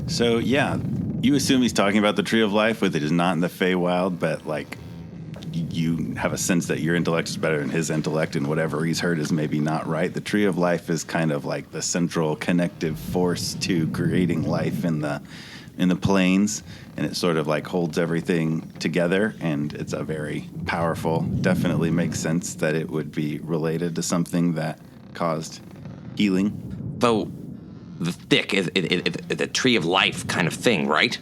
So, yeah, you assume he's talking about the Tree of Life, which is not in the Feywild, but, you have a sense that your intellect is better than his intellect, and whatever he's heard is maybe not right. The Tree of Life is kind of like the central connective force to creating life in the plains, and it sort of holds everything together, and it's a very powerful, definitely makes sense that it would be related to something that caused healing. So, the stick is a Tree of Life kind of thing, right?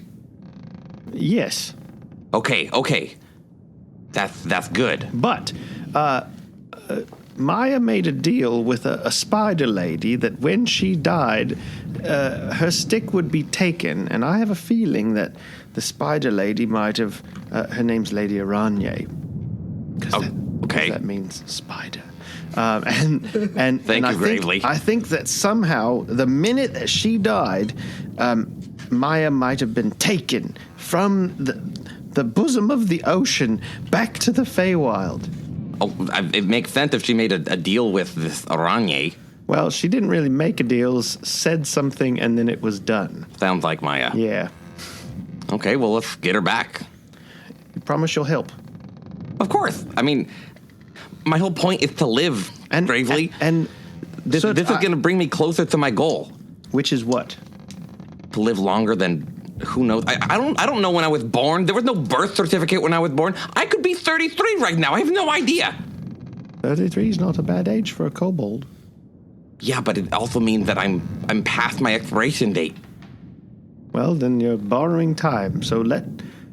Yes. Okay. That's good. But Maya made a deal with a spider lady that when she died, her stick would be taken, and I have a feeling that the spider lady might have... her name's Lady Aranye. Okay. That means spider. And Thank you, Gravely. I think that somehow, the minute that she died, Maya might have been taken from the bosom of the ocean back to the Feywild. Oh, it makes sense if she made a deal with this Aranye. Well, she didn't really make a deal, said something, and then it was done. Sounds like Maya. Yeah. Okay, well, let's get her back. You promise you'll help? Of course. I mean, my whole point is to live bravely. And this is going to bring me closer to my goal. Which is what? To live longer than who knows. I don't know when I was born. There was no birth certificate when I was born. I could be 33 right now. I have no idea. 33 is not a bad age for a kobold. Yeah, but it also means that I'm past my expiration date. Well, then you're borrowing time. So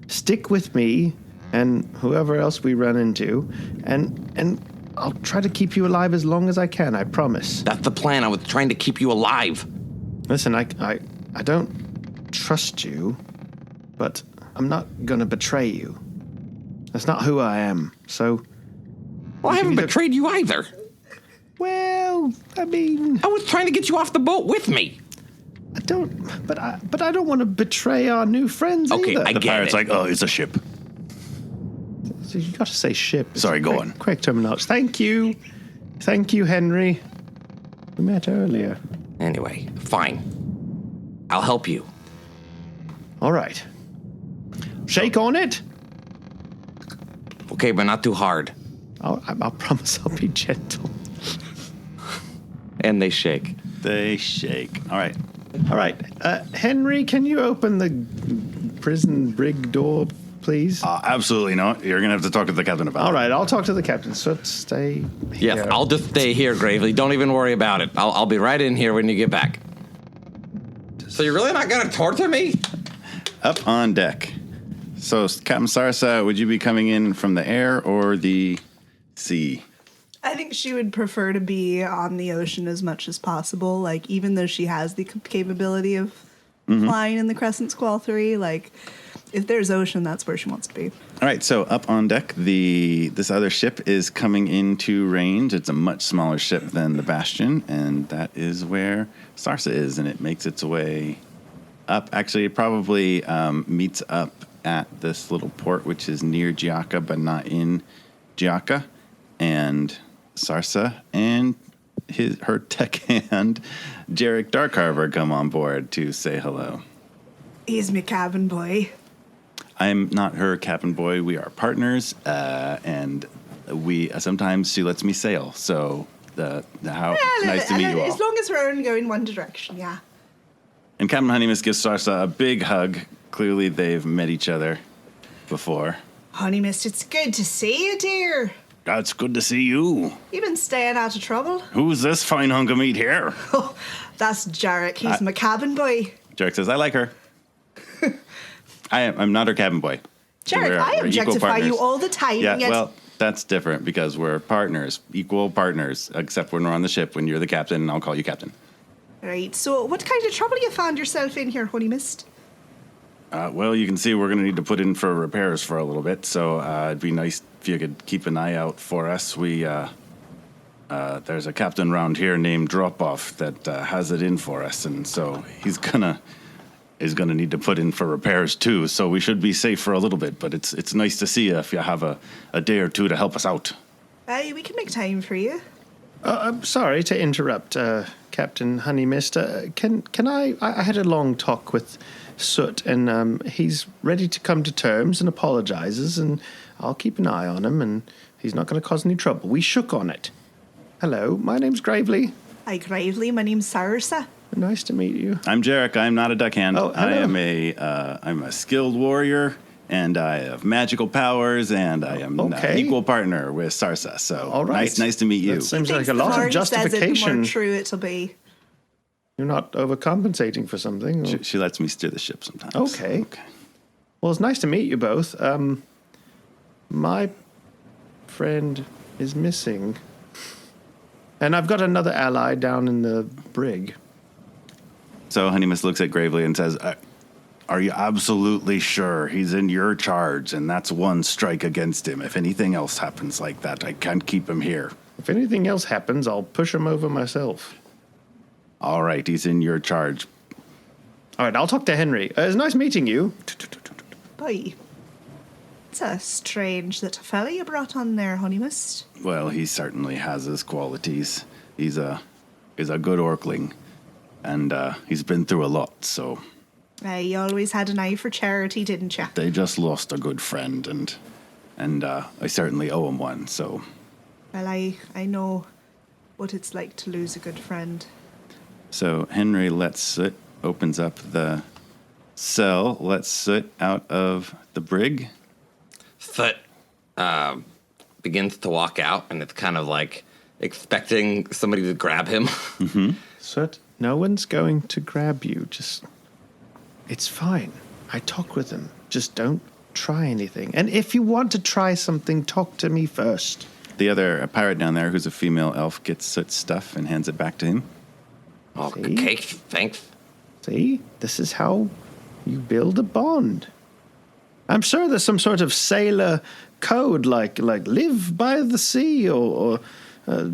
stick with me and whoever else we run into, and I'll try to keep you alive as long as I can, I promise. That's the plan. I was trying to keep you alive. Listen, I don't trust you, but I'm not gonna betray you. That's not who I am, so... Well, I haven't betrayed you either. Well, I mean... I was trying to get you off the boat with me. I don't want to betray our new friends okay, either. I get Pirate's it. like, oh, it's a ship. So you got to say ship. Sorry, go on. Correct terminology. Thank you, Henry. We met earlier. Anyway, fine. I'll help you. All right. Shake on it. Okay, but not too hard. I'll promise I'll be gentle. And they shake. They shake. All right. Henry, can you open the prison brig door, please? Absolutely not. You're going to have to talk to the captain about it. All right, I'll talk to the captain. So stay here. Yes, I'll just stay here, Gravely. Don't even worry about it. I'll be right in here when you get back. So you're really not going to torture me? Up on deck. So, Captain Sarsa, would you be coming in from the air or the sea? I think she would prefer to be on the ocean as much as possible. Like, even though she has the capability of flying in the Crescent Squall 3, like, if there's ocean, that's where she wants to be. All right, so up on deck, this other ship is coming into range. It's a much smaller ship than the Bastion, and that is where Sarsa is, and it makes its way up. Actually, it probably meets up at this little port, which is near Giacca, but not in Giacca. And Sarsa and her tech hand, Jarek Darkharbour, come on board to say hello. He's my cabin boy. I'm not her cabin boy. We are partners, and we sometimes she lets me sail. So nice to meet you all. As long as we're only going one direction, yeah. And Captain Honeymist gives Sarsa a big hug. Clearly, they've met each other before. Honeymist, it's good to see you, dear. It's good to see you. You been staying out of trouble? Who's this fine hunk of meat here? Oh, that's Jarek. He's my cabin boy. Jarek says, I like her. I'm not her cabin boy. Jarek, I objectify you all the time. Yeah, yet... well, that's different because we're partners, equal partners, except when we're on the ship. When you're the captain, I'll call you captain. Right, so what kind of trouble you found yourself in here, Honeymist? Well, you can see we're going to need to put in for repairs for a little bit, so it'd be nice if you could keep an eye out for us. There's a captain around here named Dropoff that has it in for us, and so he's gonna need to put in for repairs too. So we should be safe for a little bit, but it's nice to see you if you have a day or two to help us out. Hey, we can make time for you. I'm sorry to interrupt, Captain Honeymist. Can I had a long talk with Soot, and he's ready to come to terms and apologizes, and I'll keep an eye on him, and he's not going to cause any trouble. We shook on it. Hello, my name's Gravely. Hi, Gravely. My name's Sarsa. Nice to meet you. I'm Jarek. I'm not a deckhand. Oh, I hello. am I'm a skilled warrior, and I have magical powers, and I am an Okay. equal partner with Sarsa. So All right. nice to meet you. That seems He like thinks a lot the more of he says it, the justification. more true it'll be. You're not overcompensating for something. or- She lets me steer the ship sometimes. Okay. Well, it's nice to meet you both. My friend is missing. And I've got another ally down in the brig. So Honeymist looks at Gravely and says, Are you absolutely sure he's in your charge and that's one strike against him? If anything else happens like that, I can't keep him here. If anything else happens, I'll push him over myself. All right, he's in your charge. All right, I'll talk to Henry. It's nice meeting you. Bye. It's strange that a fella you brought on there, Honeymist. Well, he certainly has his qualities. He's a good Orkling, and he's been through a lot, so... You always had an eye for charity, didn't you? They just lost a good friend, and I certainly owe him one, so... Well, I know what it's like to lose a good friend. So Henry lets Soot, opens up the cell, lets Soot out of the brig. Soot begins to walk out, and it's kind of like expecting somebody to grab him. Mm-hmm. Soot, no one's going to grab you. Just, it's fine. I talk with them. Just don't try anything. And if you want to try something, talk to me first. The other pirate down there, who's a female elf, gets Soot's stuff and hands it back to him. Oh, okay, thanks. See? This is how you build a bond. I'm sure there's some sort of sailor code like live by the sea or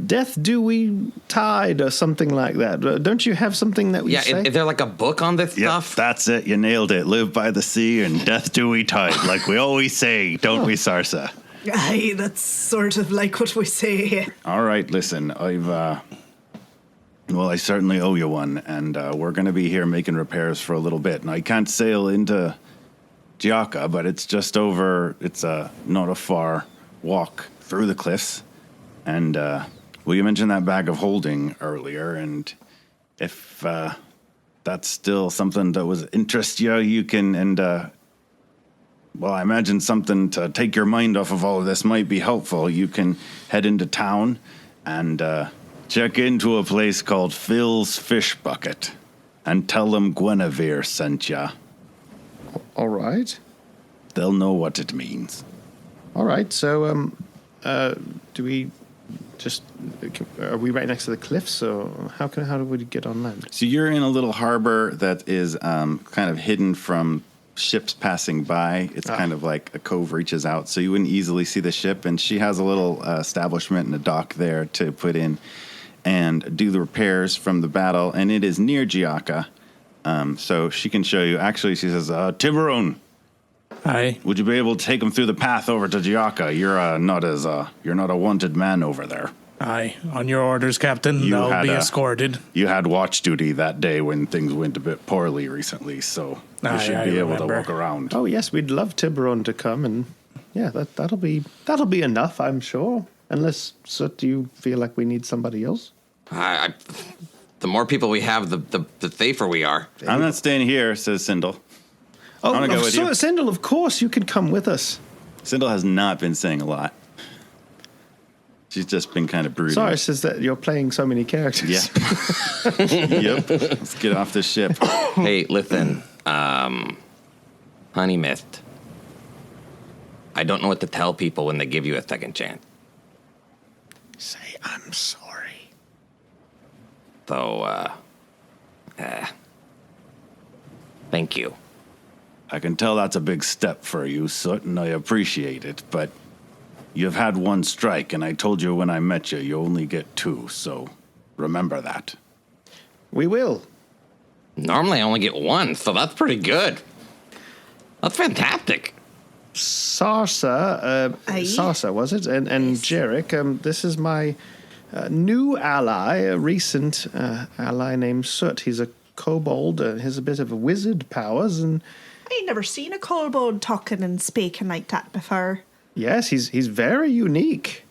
death do we tide or something like that. Don't you have something that we say? Is there like a book on this stuff? That's it. You nailed it. Live by the sea and death do we tide, like we always say, don't we, Sarsa? Aye, that's sort of like what we say here. All right, listen, I certainly owe you one, and we're going to be here making repairs for a little bit. And I can't sail into Giacca, but it's just over, it's not a far walk through the cliffs. And, you mentioned that bag of holding earlier, and if that's still something that was interest you, you can, I imagine something to take your mind off of all of this might be helpful. You can head into town and check into a place called Phil's Fish Bucket and tell them Guinevere sent ya. All right. They'll know what it means. All right, so do we just... Are we right next to the cliffs, or how do we get on land? So you're in a little harbor that is kind of hidden from ships passing by. It's kind of like a cove reaches out, so you wouldn't easily see the ship. And she has a little establishment and a dock there to put in and do the repairs from the battle. And it is near Giacca, so she can show you. Actually, she says, Tiberon. Hi. Would you be able to take him through the path over to Giacca? You're not a wanted man over there. Aye, on your orders, Captain. They'll be escorted. You had watch duty that day when things went a bit poorly recently, so you should be able to walk around. Oh yes, we'd love Tiberon to come, and yeah, that'll be enough, I'm sure. Unless, Soot, do you feel like we need somebody else? The more people we have, the safer we are. I'm not staying here, says Sindel. Oh, I wanna go with you. Sindel, of course, you can come with us. Sindel has not been saying a lot. She's just been kind of brooding. Sorry, it says that you're playing so many characters. Yeah. Yep. Let's get off the ship. Hey, listen, Honey Mist. I don't know what to tell people when they give you a second chance. Say, I'm sorry. So, thank you. I can tell that's a big step for you, Soot, and I appreciate it, but you've had one strike, and I told you when I met you, you only get two, so remember that. We will. Normally I only get one, so that's pretty good. That's fantastic. Sarsa, was it? And Jarek, this is my new ally, a recent ally named Soot. He's a kobold, he has a bit of wizard powers, and... I ain't never seen a kobold talking and speaking like that before. Yes, he's very unique.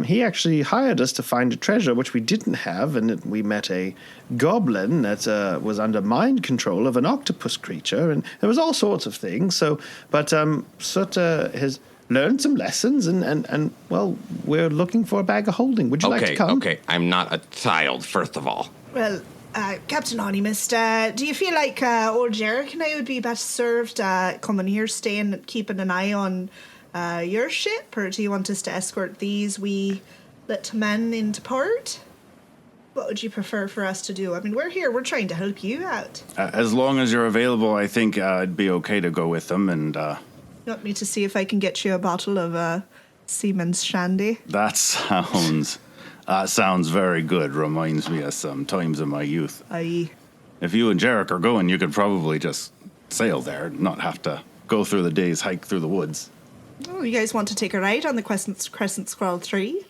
He actually hired us to find a treasure, which we didn't have, and we met a goblin that was under mind control of an octopus creature, and there was all sorts of things. But Soot has learned some lessons, and well, we're looking for a bag of holding. Would you like to come? Okay, I'm not a child, first of all. Well, Captain Honeymist, do you feel like old Jarek and I would be best served coming here, staying, keeping an eye on your ship, or do you want us to escort these wee little men into port? What would you prefer for us to do? I mean, we're here, we're trying to help you out. As long as you're available, I think it'd be okay to go with them, and... You want me to see if I can get you a bottle of Seaman's Shandy? That sounds very good. Reminds me of some times in my youth. Aye. if you and Jarek are going, you could probably just sail there, not have to go through the day's hike through the woods. Oh, you guys want to take a ride on the Crescent Squirrel Tree?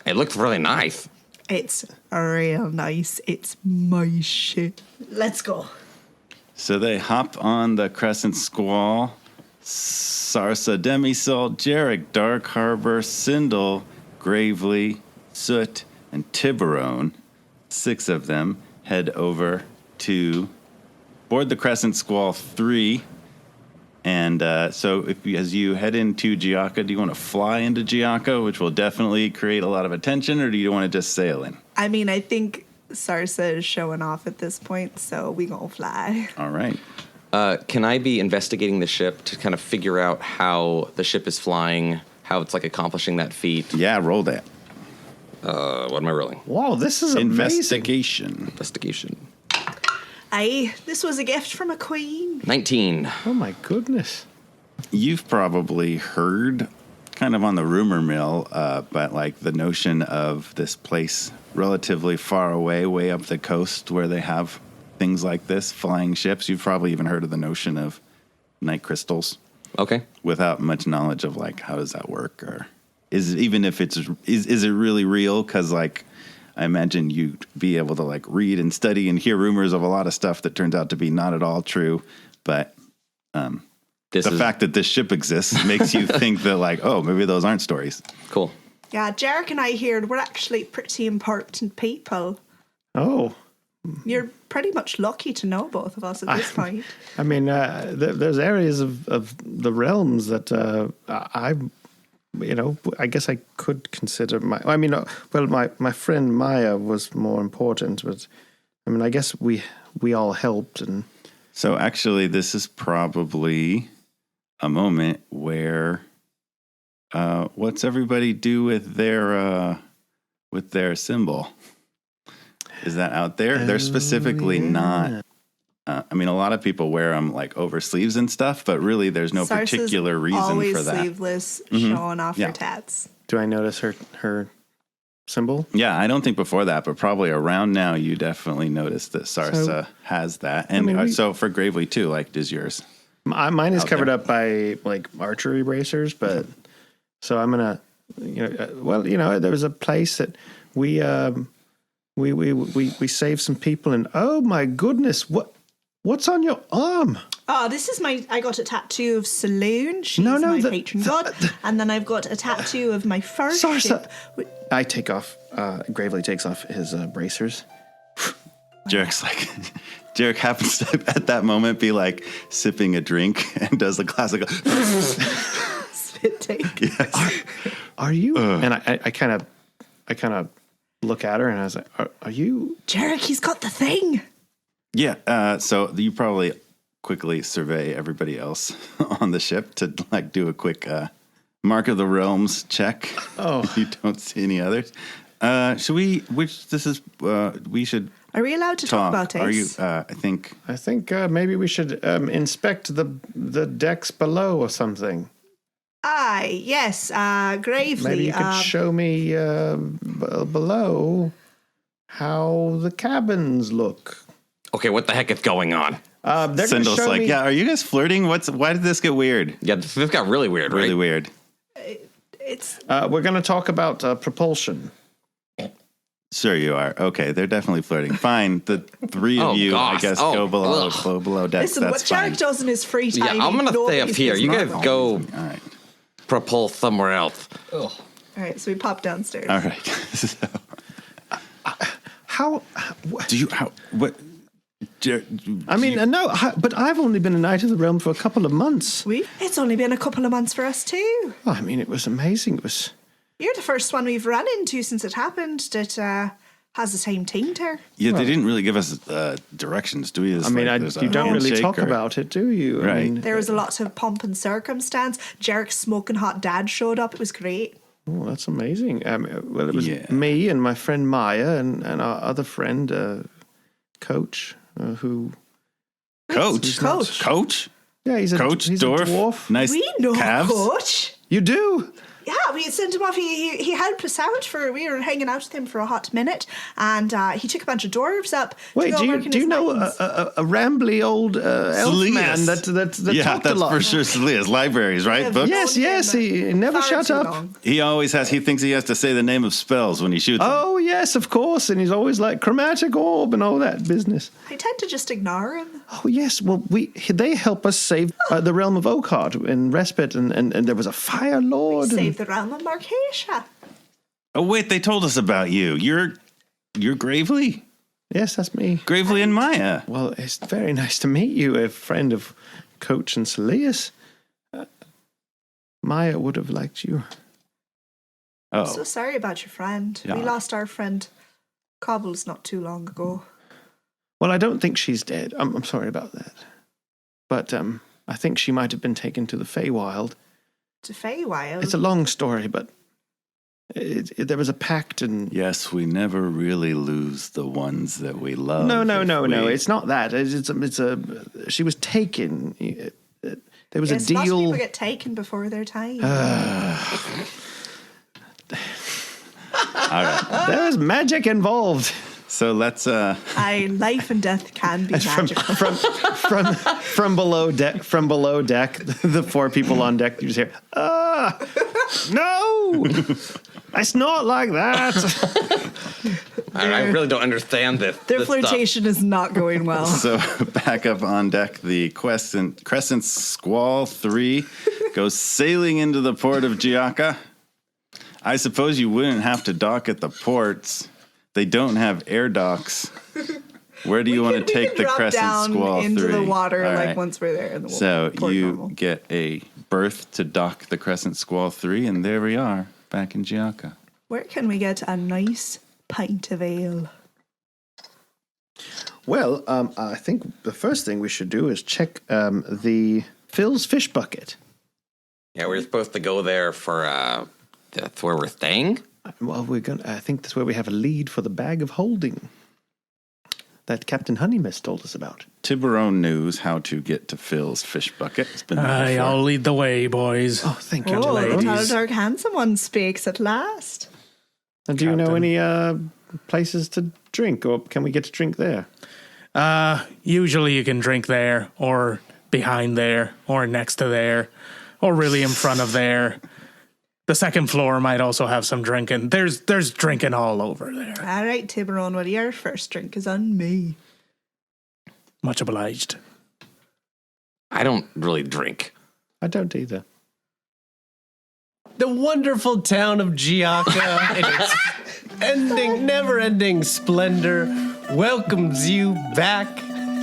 It looks really nice. It's real nice. It's my shit. Let's go. So they hop on the Crescent Squall. Sarsa, Demisalt, Jarek, Dark Harbor, Sindel, Gravely, Soot, and Tiberon, 6 of them, head over to board the Crescent Squall 3. And so as you head into Giacca, do you want to fly into Giacca, which will definitely create a lot of attention, or do you want to just sail in? I mean, I think Sarsa is showing off at this point, so we gonna fly. All right. Can I be investigating the ship to kind of figure out how the ship is flying, how it's like accomplishing that feat? Yeah, roll that. What am I rolling? Wow, this is amazing. Investigation. Aye, this was a gift from a queen. 19. Oh my goodness. You've probably heard, kind of on the rumor mill, but like the notion of this place relatively far away, way up the coast, where they have things like this, flying ships. You've probably even heard of the notion of night crystals. Okay. Without much knowledge of like how does that work, or is it really real? Because like I imagine you'd be able to like read and study and hear rumors of a lot of stuff that turns out to be not at all true. But the fact that this ship exists makes you think that like, oh, maybe those aren't stories. Cool. Yeah, Jarek and I heard we're actually pretty important people. Oh. You're pretty much lucky to know both of us at this point. I mean, there's areas of the realms that I guess I could consider my friend Maya was more important, but I mean, I guess we all helped. And so actually this is probably a moment where what's everybody do with their symbol? Is that out there? They're specifically not. I mean, a lot of people wear them like over sleeves and stuff, but really there's no Sarsa's particular reason always for that. Sleeveless, showing off her tats. Do I notice her symbol? Yeah, I don't think before that, but probably around now you definitely notice that Sarsa has that. And so for Gravely too, like does yours? Mine is covered up by like archery bracers, but so I'm gonna, there was a place that we saved some people, and oh my goodness, what's on your arm? Oh, this is I got a tattoo of Saloon. She's my patron god. And then I've got a tattoo of my first ship. I take off, Gravely takes off his bracers. Jarek happens to at that moment be like sipping a drink and does the classic spit take. Yes. Are you? And I kind of look at her and I was like, are you? Jarek, he's got the thing. Yeah. So you probably quickly survey everybody else on the ship to like do a quick Mark of the Realms check. Oh, if you don't see any others. Should we? We should. Are we allowed to talk about Are you? Ace? I think maybe we should inspect the decks below or something. Aye, yes, Gravely. Maybe you could show me below how the cabins look. Okay, what the heck is going on? Sindel's like, yeah, are you guys flirting? Why did this get weird? Yeah, this got really weird, Really weird. It's. We're going to talk about propulsion. Sure you are. Okay, they're definitely flirting. Fine. The three of you, gosh. I guess, go below decks. Listen, That's what fine. Jarek does in his free time. Yeah, I'm going to stay up here. You guys go All right. propel somewhere else. All right, so we pop downstairs. All right. So, what? I mean, no, but I've only been a Knight of the Realm for a couple of months. It's only been a couple of months for us too. I mean, it was amazing. You're the first one we've run into since it happened that has the same team there. Yeah, they didn't really give us directions, do we? You don't really talk about it, do you? Right. I mean, there was a lot of pomp and circumstance. Jarek's smoking hot dad showed up. It was great. Oh, that's amazing. It was me and my friend Maya and our other friend, Coach, who... Coach? Yeah, he's a Coach, he's dwarf, a dwarf. nice We know calves. Coach. You do? Yeah, we sent him off. He helped us out we were hanging out with him for a hot minute, and he took a bunch of dwarves up. Wait, to go do you know a rambly old elf man that talked a lot? That's for sure. Celias, libraries, right? Books. Yes. He never shut up. Long. He always has. He thinks he has to say the name of spells when he shoots. Oh yes, of course, and he's always like chromatic orb and all that business. I tend to just ignore him. Oh yes, well they help us save the realm of Oakhart in respite, and there was a fire lord. Save the realm of Marcasia. Oh wait, they told us about you. You're Gravely? Yes, that's me. Gravely and Maya. Well, it's very nice to meet you, a friend of Coach and Celias. Maya would have liked you. Oh. I'm so sorry about your friend. Yeah. We lost our friend Cobbles not too long ago. Well, I don't think she's dead. I'm sorry about that. But I think she might have been taken to the Feywild. To Feywild? It's a long story, but there was a pact and... Yes, we never really lose the ones that we love. No. It's not that. She was taken. There was a deal... Lots of people get taken before their time. All right. There was magic involved. So let's... Life and death can be magical. From below deck, the four people on deck, you just hear, no! It's not like that. I really don't understand this. Their this flirtation is not going well. So back up on deck, the Crescent Squall 3 goes sailing into the port of Giaca. I suppose you wouldn't have to dock at the ports. They don't have air docks. Where do you want to take the Crescent Squall 3? Into the water, All like right. once we're there. In the So port you normal. get a berth to dock the Crescent Squall 3, and there we are, back in Giaca. Where can we get a nice pint of ale? Well, I think the first thing we should do is check the Phil's fish bucket. Yeah, we're supposed to go there for, that's where we're staying? Well, I think that's where we have a lead for the bag of holding that Captain Honeymist told us about. Tiberon knows how to get to Phil's fish bucket. It's been there before. I'll lead the way, boys. Oh, thank you. Oh, the ladies. tall, dark, handsome one speaks at last. And do you know any places to drink, or can we get a drink there? Usually you can drink there, or behind there, or next to there, or really in front of there. The second floor might also have some drinking. There's drinking all over there. All right, Tiberon, what your first drink is on me. Much obliged. I don't really drink. I don't either. The wonderful town of Giaca in its never-ending splendor welcomes you back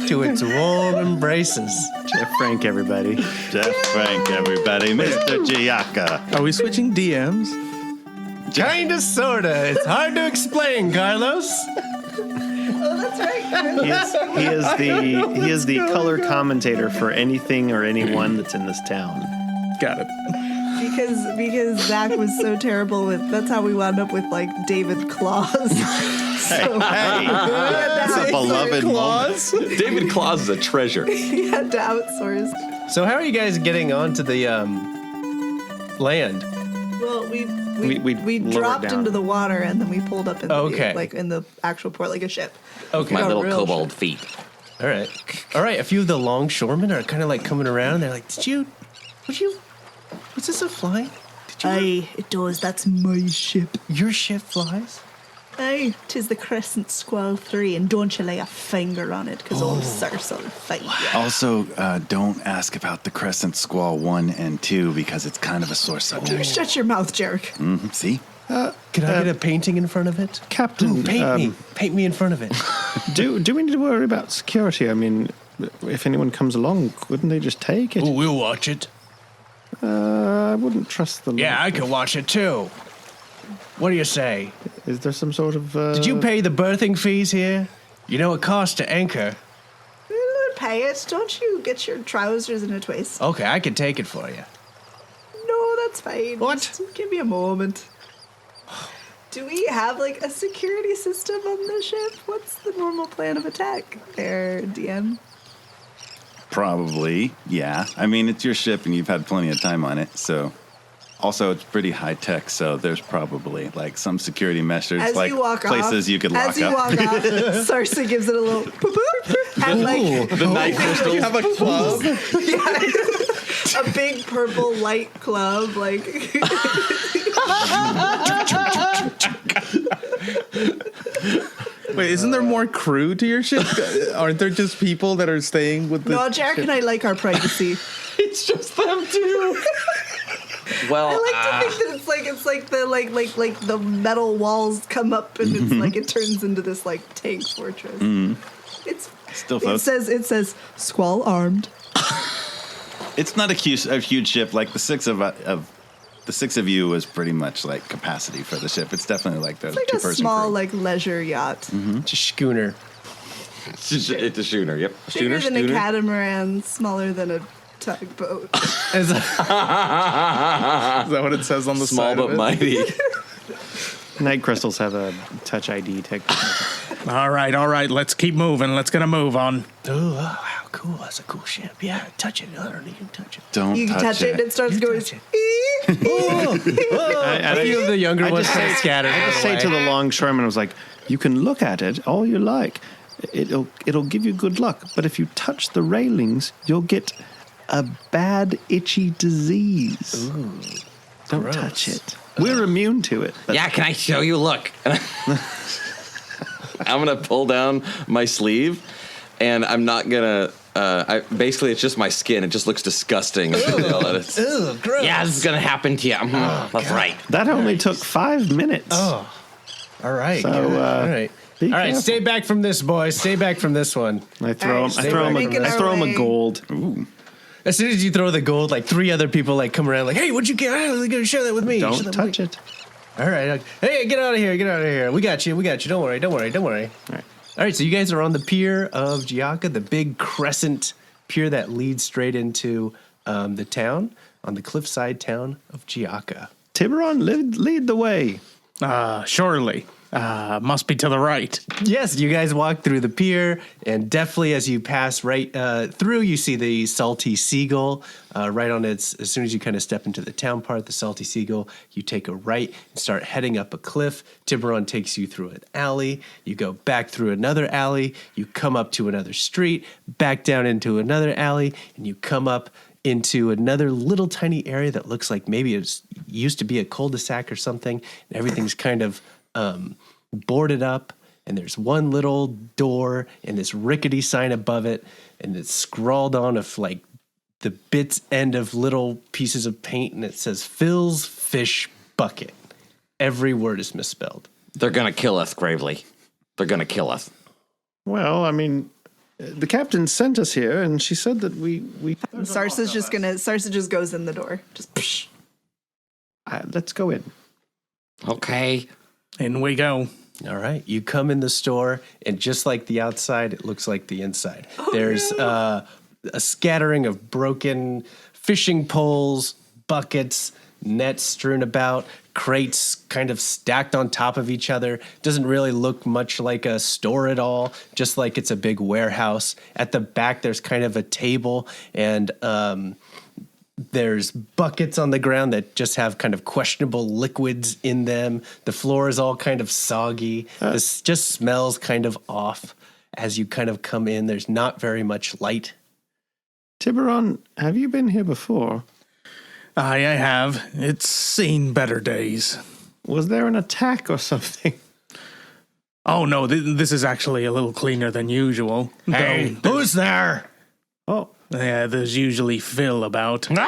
to its warm embraces. Jeff Frank, everybody. Jeff Frank, everybody. Mr. Giaca. Are we switching DMs? Kinda, sorta. It's hard to explain, Carlos. Oh, that's right. He is the color commentator for anything or anyone that's in this town. Got it. Because Zach was so terrible with. That's how we wound up with like David Claus. Hey, it's a beloved moment. David Claus is a treasure. He had to outsource. So how are you guys getting onto the land? Well, we lowered dropped down. into the water and then we pulled up in the Okay. like in the actual port like a ship. Okay. My Got a little real kobold feet. All right. A few of the longshoremen are kind of like coming around. They're like, was this a flying? Aye, it does. That's my ship. Your ship flies? Aye, 'tis the Crescent Squall 3, and don't you lay a finger on it, because old Circe will fight you. Also, don't ask about the Crescent Squall 1 and 2 because it's kind of a sore subject. Shut your mouth, Jerk. See? Can I get a painting in front of it? Captain, Paint me in front of it. do we need to worry about security? I mean, if anyone comes along, couldn't they just take it? Ooh, we'll watch it. I wouldn't trust them. Yeah, I could watch it too. What do you say? Is there some sort of... Did you pay the berthing fees here? You know it costs to anchor. Pay it. Don't you get your trousers in a twist. Okay, I can take it for you. No, that's fine. What? Just give me a moment. Do we have, like, a security system on the ship? What's the normal plan of attack there, DM? Probably, yeah. I mean, it's your ship and you've had plenty of time on it, so... Also, it's pretty high tech, so there's probably like some security measures, As like you walk places off, you could lock as you up. walk off, Sarsa gives it a little boop boop, and like The night crystals. You have a club? a big purple light club, like. Wait, isn't there more crew to your ship? Aren't there just people that are staying with the No, Jarek and I like our privacy. It's just them two. Well, I like to think that it's like the like the metal walls come up and it's like it turns into this like tank fortress. It's Still it floats. says Squall armed. It's not a huge ship. Like the six of you was pretty much like capacity for the ship. It's definitely like the It's like a two-person small crew. like leisure yacht. It's a schooner. It's a schooner, yep. Bigger than a catamaran, smaller than a tugboat. Is that what it says on the small side but of it? mighty. Night crystals have a touch ID technology. All right. Let's keep moving. Let's get a move on. Oh, wow, cool. That's a cool ship. Yeah, touch it. I don't need to touch it. Don't You can touch it and it starts going. A few of the younger ones kind of scattered. I just say to the longshoreman, I was like, you can look at it all you like. It'll give you good luck. But if you touch the railings, you'll get a bad itchy disease. Ooh, Don't gross. touch it. We're immune to it. Yeah, can I show you? Look. I'm gonna pull down my sleeve, and I'm not gonna. Basically, it's just my skin. It just looks disgusting. Ew, gross. Yeah, this is gonna happen to you. That's right. That only took 5 minutes. Oh, all right. So, good. All right. be All right, careful. stay back from this, boys. Stay back from this one. I throw him. Alright, I throw him. making I our throw him way. a gold. Ooh. As soon as you throw the gold, like 3 other people like come around, like, "Hey, what'd you get? You're gonna share that with me? Share Don't that touch with me." it. All right. Hey, get out of here. Get out of here. We got you. Don't worry. Don't worry. All right. All right, so you guys are on the pier of Giacca, the big crescent pier that leads straight into the town, on the cliffside town of Giacca. Tiberon, lead the way. Surely. Must be to the right. Yes, you guys walk through the pier, and definitely as you pass right through, you see the Salty Seagull right on its. As soon as you kind of step into the town part, the Salty Seagull, you take a right and start heading up a cliff. Tiberon takes you through an alley. You go back through another alley. You come up to another street, back down into another alley, and you come up into another little tiny area that looks like maybe it used to be a cul-de-sac or something, and everything's kind of boarded up, and there's one little door and this rickety sign above it, and it's scrawled on of like the bits end of little pieces of paint, and it says Phil's Fish Bucket. Every word is misspelled. They're gonna kill us, Gravely. They're gonna kill us. Well, I mean, the captain sent us here, and she said that we. Sarsa just goes in the door. Just psh. Let's go in. Okay. In we go. All right, you come in the store, and just like the outside, it looks like the inside. There's a scattering of broken fishing poles, buckets, nets strewn about, crates kind of stacked on top of each other. Doesn't really look much like a store at all, just like it's a big warehouse. At the back, there's kind of a table, and there's buckets on the ground that just have kind of questionable liquids in them. The floor is all kind of soggy. This just smells kind of off as you kind of come in. There's not very much light. Tiberon, have you been here before? I have. It's seen better days. Was there an attack or something? Oh, no, this is actually a little cleaner than usual. Hey, Though, who's there? Oh, yeah, there's usually Phil about. All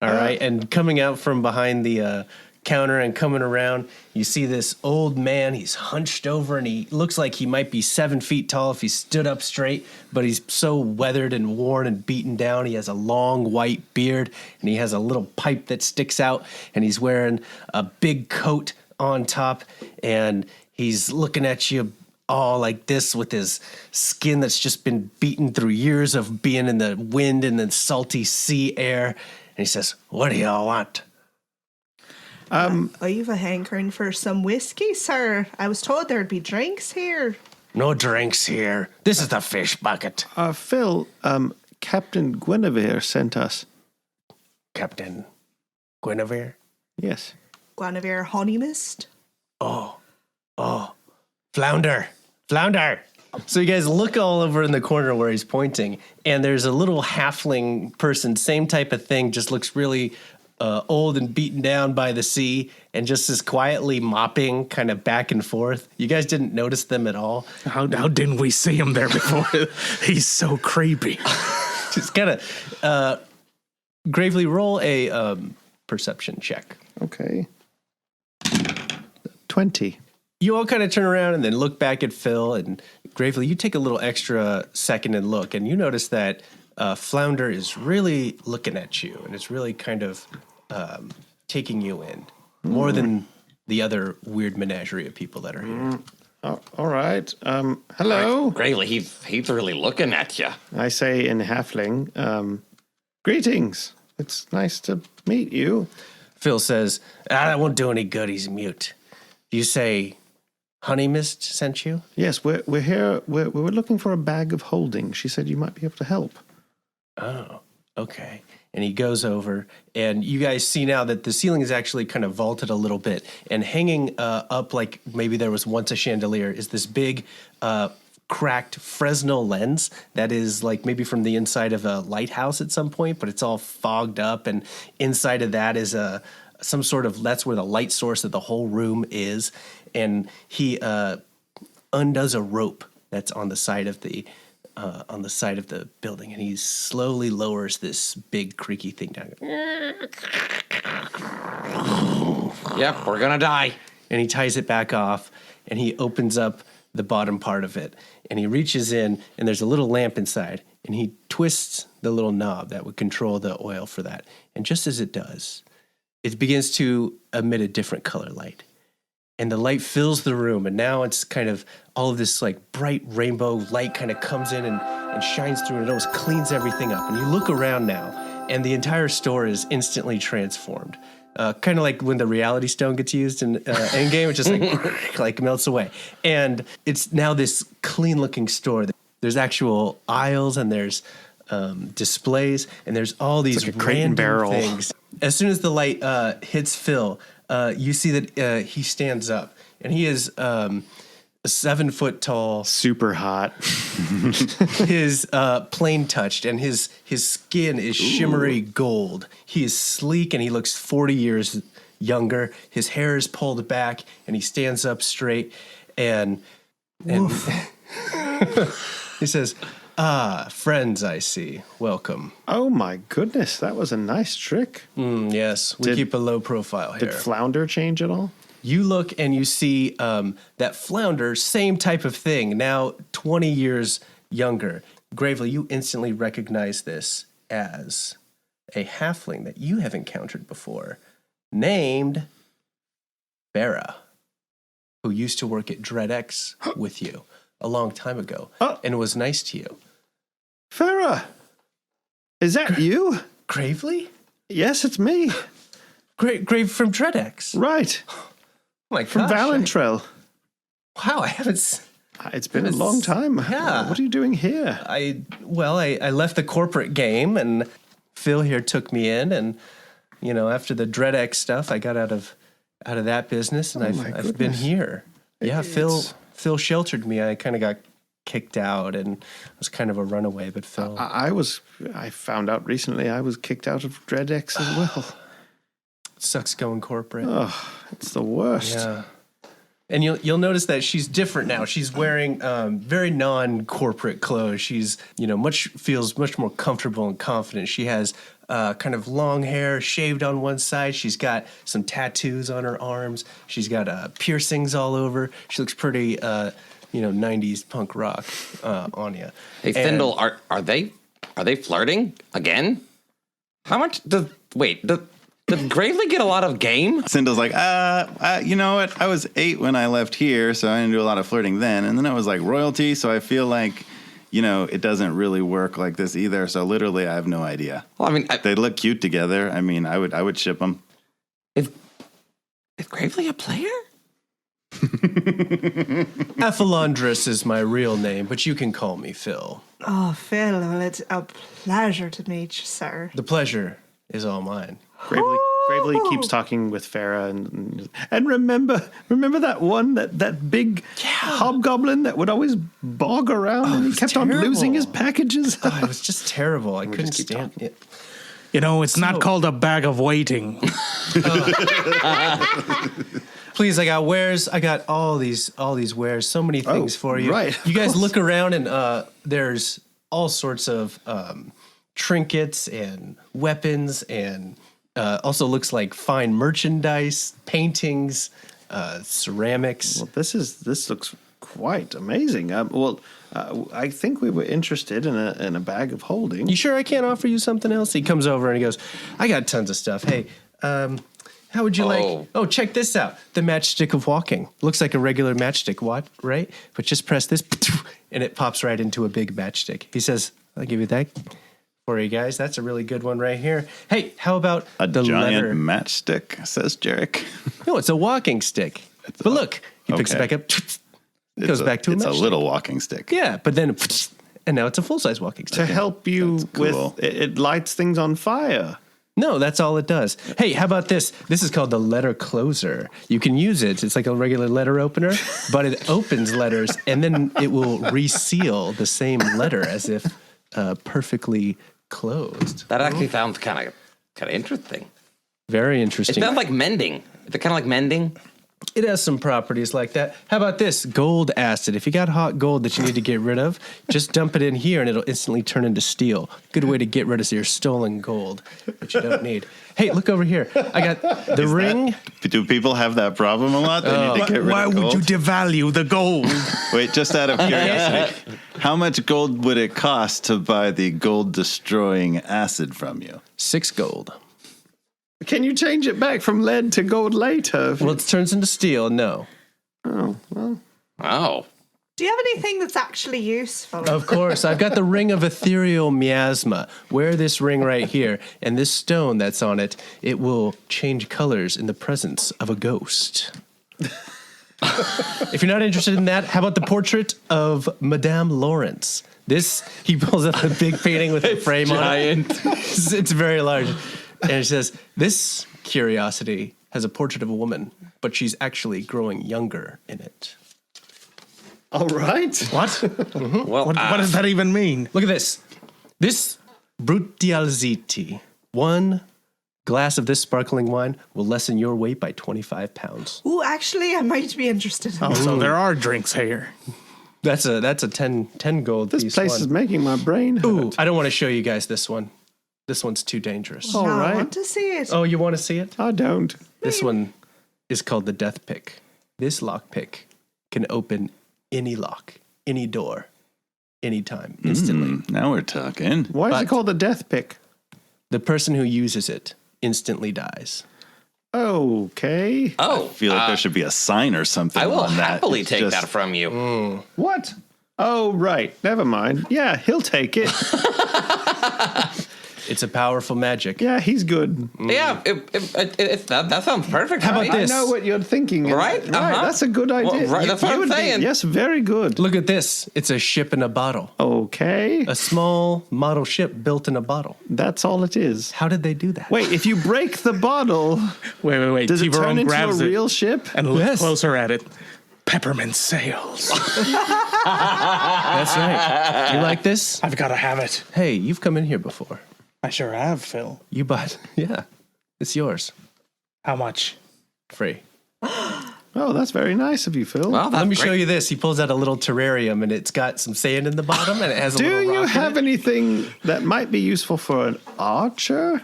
right, and coming out from behind the counter and coming around, you see this old man. He's hunched over, and he looks like he might be 7 feet tall if he stood up straight, but he's so weathered and worn and beaten down. He has a long white beard, and he has a little pipe that sticks out, and he's wearing a big coat on top, and he's looking at you all like this with his skin that's just been beaten through years of being in the wind and the salty sea air. And he says, "What do y'all want?" You've a hankering for some whiskey, sir. I was told there'd be drinks here. No drinks here. This is the fish bucket. Phil, Captain Guinevere sent us. Captain Guinevere? Yes. Guinevere Honey Mist. Oh, Flounder. So you guys look all over in the corner where he's pointing, and there's a little halfling person, same type of thing, just looks really old and beaten down by the sea, and just is quietly mopping kind of back and forth. You guys didn't notice them at all. How didn't we see him there before? He's so creepy. Just kind of gravely roll a perception check. Okay. 20. You all kind of turn around and then look back at Phil, and Gravely, you take a little extra second and look, and you notice that Flounder is really looking at you, and it's really kind of taking you in more than the other weird menagerie of people that are here. All right. Hello. Gravely, he's really looking at you. I say in halfling, greetings. It's nice to meet you. Phil says, that won't do any good. He's mute. You say Honey Mist sent you? Yes, we're here. We were looking for a bag of holding. She said you might be able to help. Oh, okay. And he goes over, and you guys see now that the ceiling is actually kind of vaulted a little bit, and hanging up like maybe there was once a chandelier is this big cracked Fresnel lens that is like maybe from the inside of a lighthouse at some point, but it's all fogged up, and inside of that is some sort of, that's where the light source of the whole room is. And he undoes a rope that's on the side of the building, and he slowly lowers this big creaky thing down. Yep, we're gonna die. And he ties it back off, and he opens up the bottom part of it, and he reaches in, and there's a little lamp inside, and he twists the little knob that would control the oil for that. And just as it does, it begins to emit a different color light. And the light fills the room, and now it's kind of all of this like bright rainbow light kind of comes in and shines through, and it almost cleans everything up. And you look around now, and the entire store is instantly transformed. Kind of like when the reality stone gets used in Endgame, it just like melts away. And it's now this clean-looking store. There's actual aisles, and there's displays, and there's all these like a crate and barrel things. As soon as the light hits Phil, you see that he stands up, and he is a 7 foot tall, super hot. His plane touched, and his skin is shimmery gold. He is sleek, and he looks 40 years younger. His hair is pulled back, and he stands up straight, and he says, friends, I see. Welcome. Oh my goodness, that was a nice trick. Yes, we keep a low profile here. Did Flounder change at all? You look and you see that Flounder, same type of thing, now 20 years younger. Gravely, you instantly recognize this as a halfling that you have encountered before, named Farah, who used to work at DreadX with you a long time ago, and was nice to you. Farah, is that you? Gravely? Yes, it's me. Grave from DreadX. Right. Oh my gosh. From Valentrell. Wow, I haven't... It's been a long time. Yeah. What are you doing here? I left the corporate game, and Phil here took me in, and after the DreadX stuff, I got out of that business, and I've been here. Yeah, Phil sheltered me. I kind of got kicked out and was kind of a runaway, but Phil... I found out recently I was kicked out of DreadX as well. It sucks going corporate. Oh, it's the worst. Yeah. And you'll notice that she's different now. She's wearing very non-corporate clothes. She's, feels much more comfortable and confident. She has kind of long hair shaved on one side. She's got some tattoos on her arms. She's got piercings all over. She looks pretty, 90s punk rock on you. Hey, Findle, are they flirting again? How much does Gravely get a lot of game? Sindle's like, you know what? I was 8 when I left here, so I didn't do a lot of flirting then. And then I was like royalty, so I feel like, it doesn't really work like this either. So literally, I have no idea. Well, I mean, they look cute together. I mean, I would ship them. Is Gravely a player? Aphilondrus is my real name, but you can call me Phil. Oh, Phil, well, it's a pleasure to meet you, sir. The pleasure is all mine. Gravely Gravely keeps talking with Farah and remember that one that big hobgoblin that would always bog around and he kept on losing his packages. It was just terrible. I couldn't stand it. You know, it's not called a bag of waiting. Please, I got wares. I got all these wares. So many things for you. Right. You guys look around and there's all sorts of trinkets and weapons and also looks like fine merchandise, paintings, ceramics. Well, this looks quite amazing. I think we were interested in a bag of holding. You sure I can't offer you something else? He comes over and he goes, I got tons of stuff. Hey, how would you like? Oh, check this out. The matchstick of walking. Looks like a regular matchstick, right? But just press this and it pops right into a big matchstick. He says, I'll give you that for you guys. That's a really good one right here. Hey, how about A the giant leather? matchstick, says Jarek. No, it's a walking stick. But look, he picks it back up. Goes back to a It's a matchstick. little walking stick. Yeah, but then, and now it's a full-size walking to stick. help you That's cool. with it lights things on fire. No, that's all it does. Hey, how about this? This is called the letter closer. You can use it. It's like a regular letter opener, but it opens letters and then it will reseal the same letter as if perfectly closed. That actually sounds kind of interesting. Very It interesting. sounds like mending. Is it kind of like mending? It has some properties like that. How about this? Gold acid. If you got hot gold that you need to get rid of, just dump it in here and it'll instantly turn into steel. Good way to get rid of your stolen gold, which you don't need. Hey, look over here. I got the ring. Do people have that problem a lot? They need to get rid Why of would gold? you devalue the gold? Wait, just out of curiosity, how much gold would it cost to buy the gold-destroying acid from you? 6 gold. Can you change it back from lead to gold later? Well, it turns into steel. No. Oh, well. Oh. Do you have anything that's actually useful? Of course. I've got the ring of ethereal miasma. Wear this ring right here, and this stone that's on it, it will change colors in the presence of a ghost. If you're not interested in that, how about the portrait of Madame Lawrence? He pulls up a big painting with a frame on it. It's very large. And it says, this curiosity has a portrait of a woman, but she's actually growing younger in it. All right. What? Well, What does that even mean? Look at this. This Brutialziti, 1 glass of this sparkling wine will lessen your weight by 25 pounds. Ooh, actually, I might be interested in that. So there are drinks here. That's a 10 gold This piece place one. is making my brain hurt. Ooh, I don't want to show you guys this one. This one's too dangerous. All No, I right. want to see it. Oh, you want to see it? I don't. This one is called the death pick. This lock pick can open any lock, any door, anytime, instantly. Now we're talking. Why is But- it called the death pick? The person who uses it instantly dies. Okay. Oh. I feel like there should be a sign or something I will on that. happily It's take just- that from you. What? Oh, right. Never mind. Yeah, he'll take it. It's a powerful magic. Yeah, he's good. Yeah, that sounds perfect. How about right? this? I know what you're thinking. Right? Right. Uh-huh. That's a good idea. Well, right, that's what you I'm would be- saying. yes, very good. Look at this. It's a ship in a bottle. Okay. A small model ship built in a bottle. That's all it is. How did they do that? Wait, if you break the bottle, Wait. does it turn Tiberon into grabs a it real ship? and looks Yes. closer at it. Peppermint sails. That's right. Do you like this? I've got to have it. Hey, you've come in here before. I sure have, Phil. You bought, yeah, it's yours. How much? Free. Oh, that's very nice of you, Phil. Well, Let me that's show great. you this. He pulls out a little terrarium and it's got some sand in the bottom and it has a Do little you rock have in it. anything that might be useful for an archer?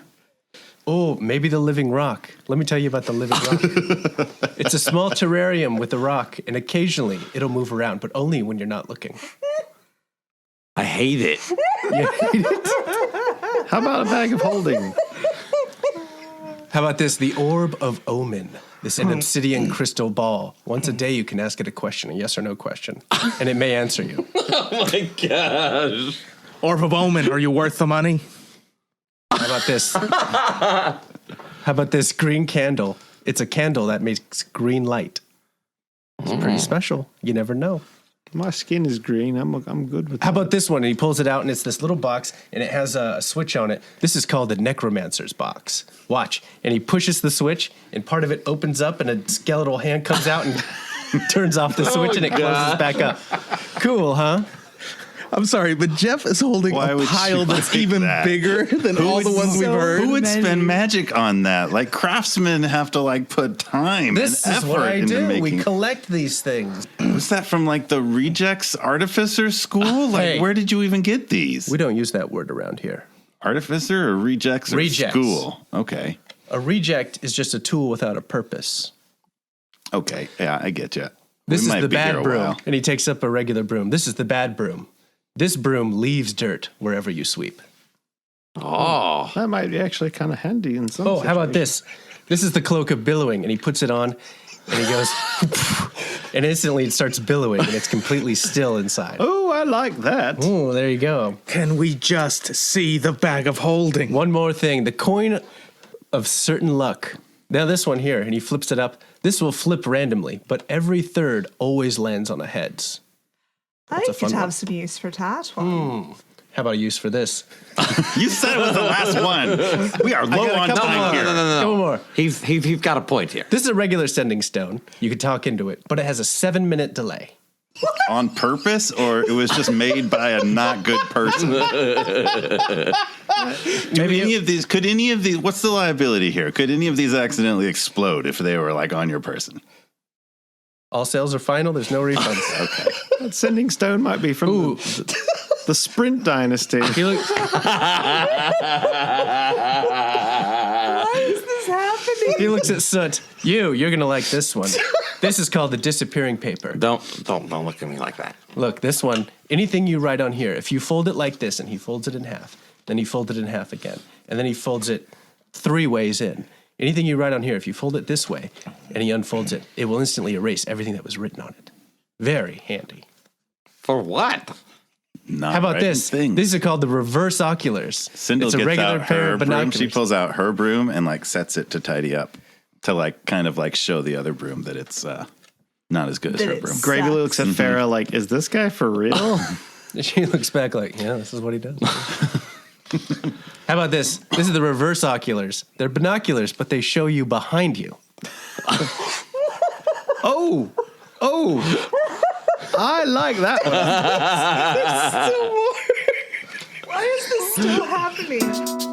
Oh, maybe the living rock. Let me tell you about the living rock. It's a small terrarium with a rock and occasionally it'll move around, but only when you're not looking. I hate it. How about a bag of holding? How about this? The Orb of Omen. This is an obsidian crystal ball. Once a day, you can ask it a question, a yes or no question, and it may answer you. Oh my gosh. Orb of Omen, are you worth the money? How about this? How about this green candle? It's a candle that makes green light. It's pretty special. You never know. My skin is green. I'm good with that. How about this one? And he pulls it out, and it's this little box, and it has a switch on it. This is called the Necromancer's box. Watch. And he pushes the switch, and part of it opens up, and a skeletal hand comes out and turns off the switch, and it closes back up. Cool, huh? I'm sorry, but Jeff is holding a pile that's even bigger than all the ones we've heard. Who would spend magic on that? Like, craftsmen have to, like, put time and effort into making. We collect these things. Was that from, like, the Rejects Artificer School? Like, Hey. where did you even get these? We don't use that word around here. Artificer or Rejects or Rejects. School? Okay. A reject is just a tool without a purpose. Okay. Yeah, I get you. This is the bad broom. And he takes up a regular broom. This is the bad broom. This broom leaves dirt wherever you sweep. Oh. That might be actually kind of handy in some Oh, how about situations. this? This is the cloak of billowing, and he puts it on, and he goes, and instantly it starts billowing, and it's completely still inside. Oh, I like that. Oh, there you go. Can we just see the bag of holding? One more thing. The coin of certain luck. Now this one here, and he flips it up. This will flip randomly, but every third always lands on the heads. I a fun could have one. some use for that one. How about a use for this? You said it was the last one. We are low on time here. Couple more. He's got a point here. This is a regular sending stone. You could talk into it, but it has a 7-minute delay. On purpose, or it was just made by a not good person? Maybe any of these? Could any of these? What's the liability here? Could any of these accidentally explode if they were like on your person? all sales are final. There's no refunds. Okay. That sending stone might be from the Sprint Dynasty. He looks. Why is this happening? He looks at Soot. You're gonna like this one. This is called the disappearing paper. Don't look at me like that. Look, this one. Anything you write on here, if you fold it like this, and he folds it in half, then he folds it in half again, and then he folds it 3 ways in. Anything you write on here, if you fold it this way, and he unfolds it, it will instantly erase everything that was written on it. Very handy. For what? Not How about writing this? things. These are called the reverse oculars. Sindel it's a gets regular out pair her of broom. binoculars. She pulls out her broom and like sets it to tidy up, to like kind of like show the other broom that it's not as good as her broom. Gravely looks at Farah like, is this guy for real? She looks back like, yeah, this is what he does. How about this? This is the reverse oculars. They're binoculars, but they show you behind you. Oh, I like that one. Why is this still happening?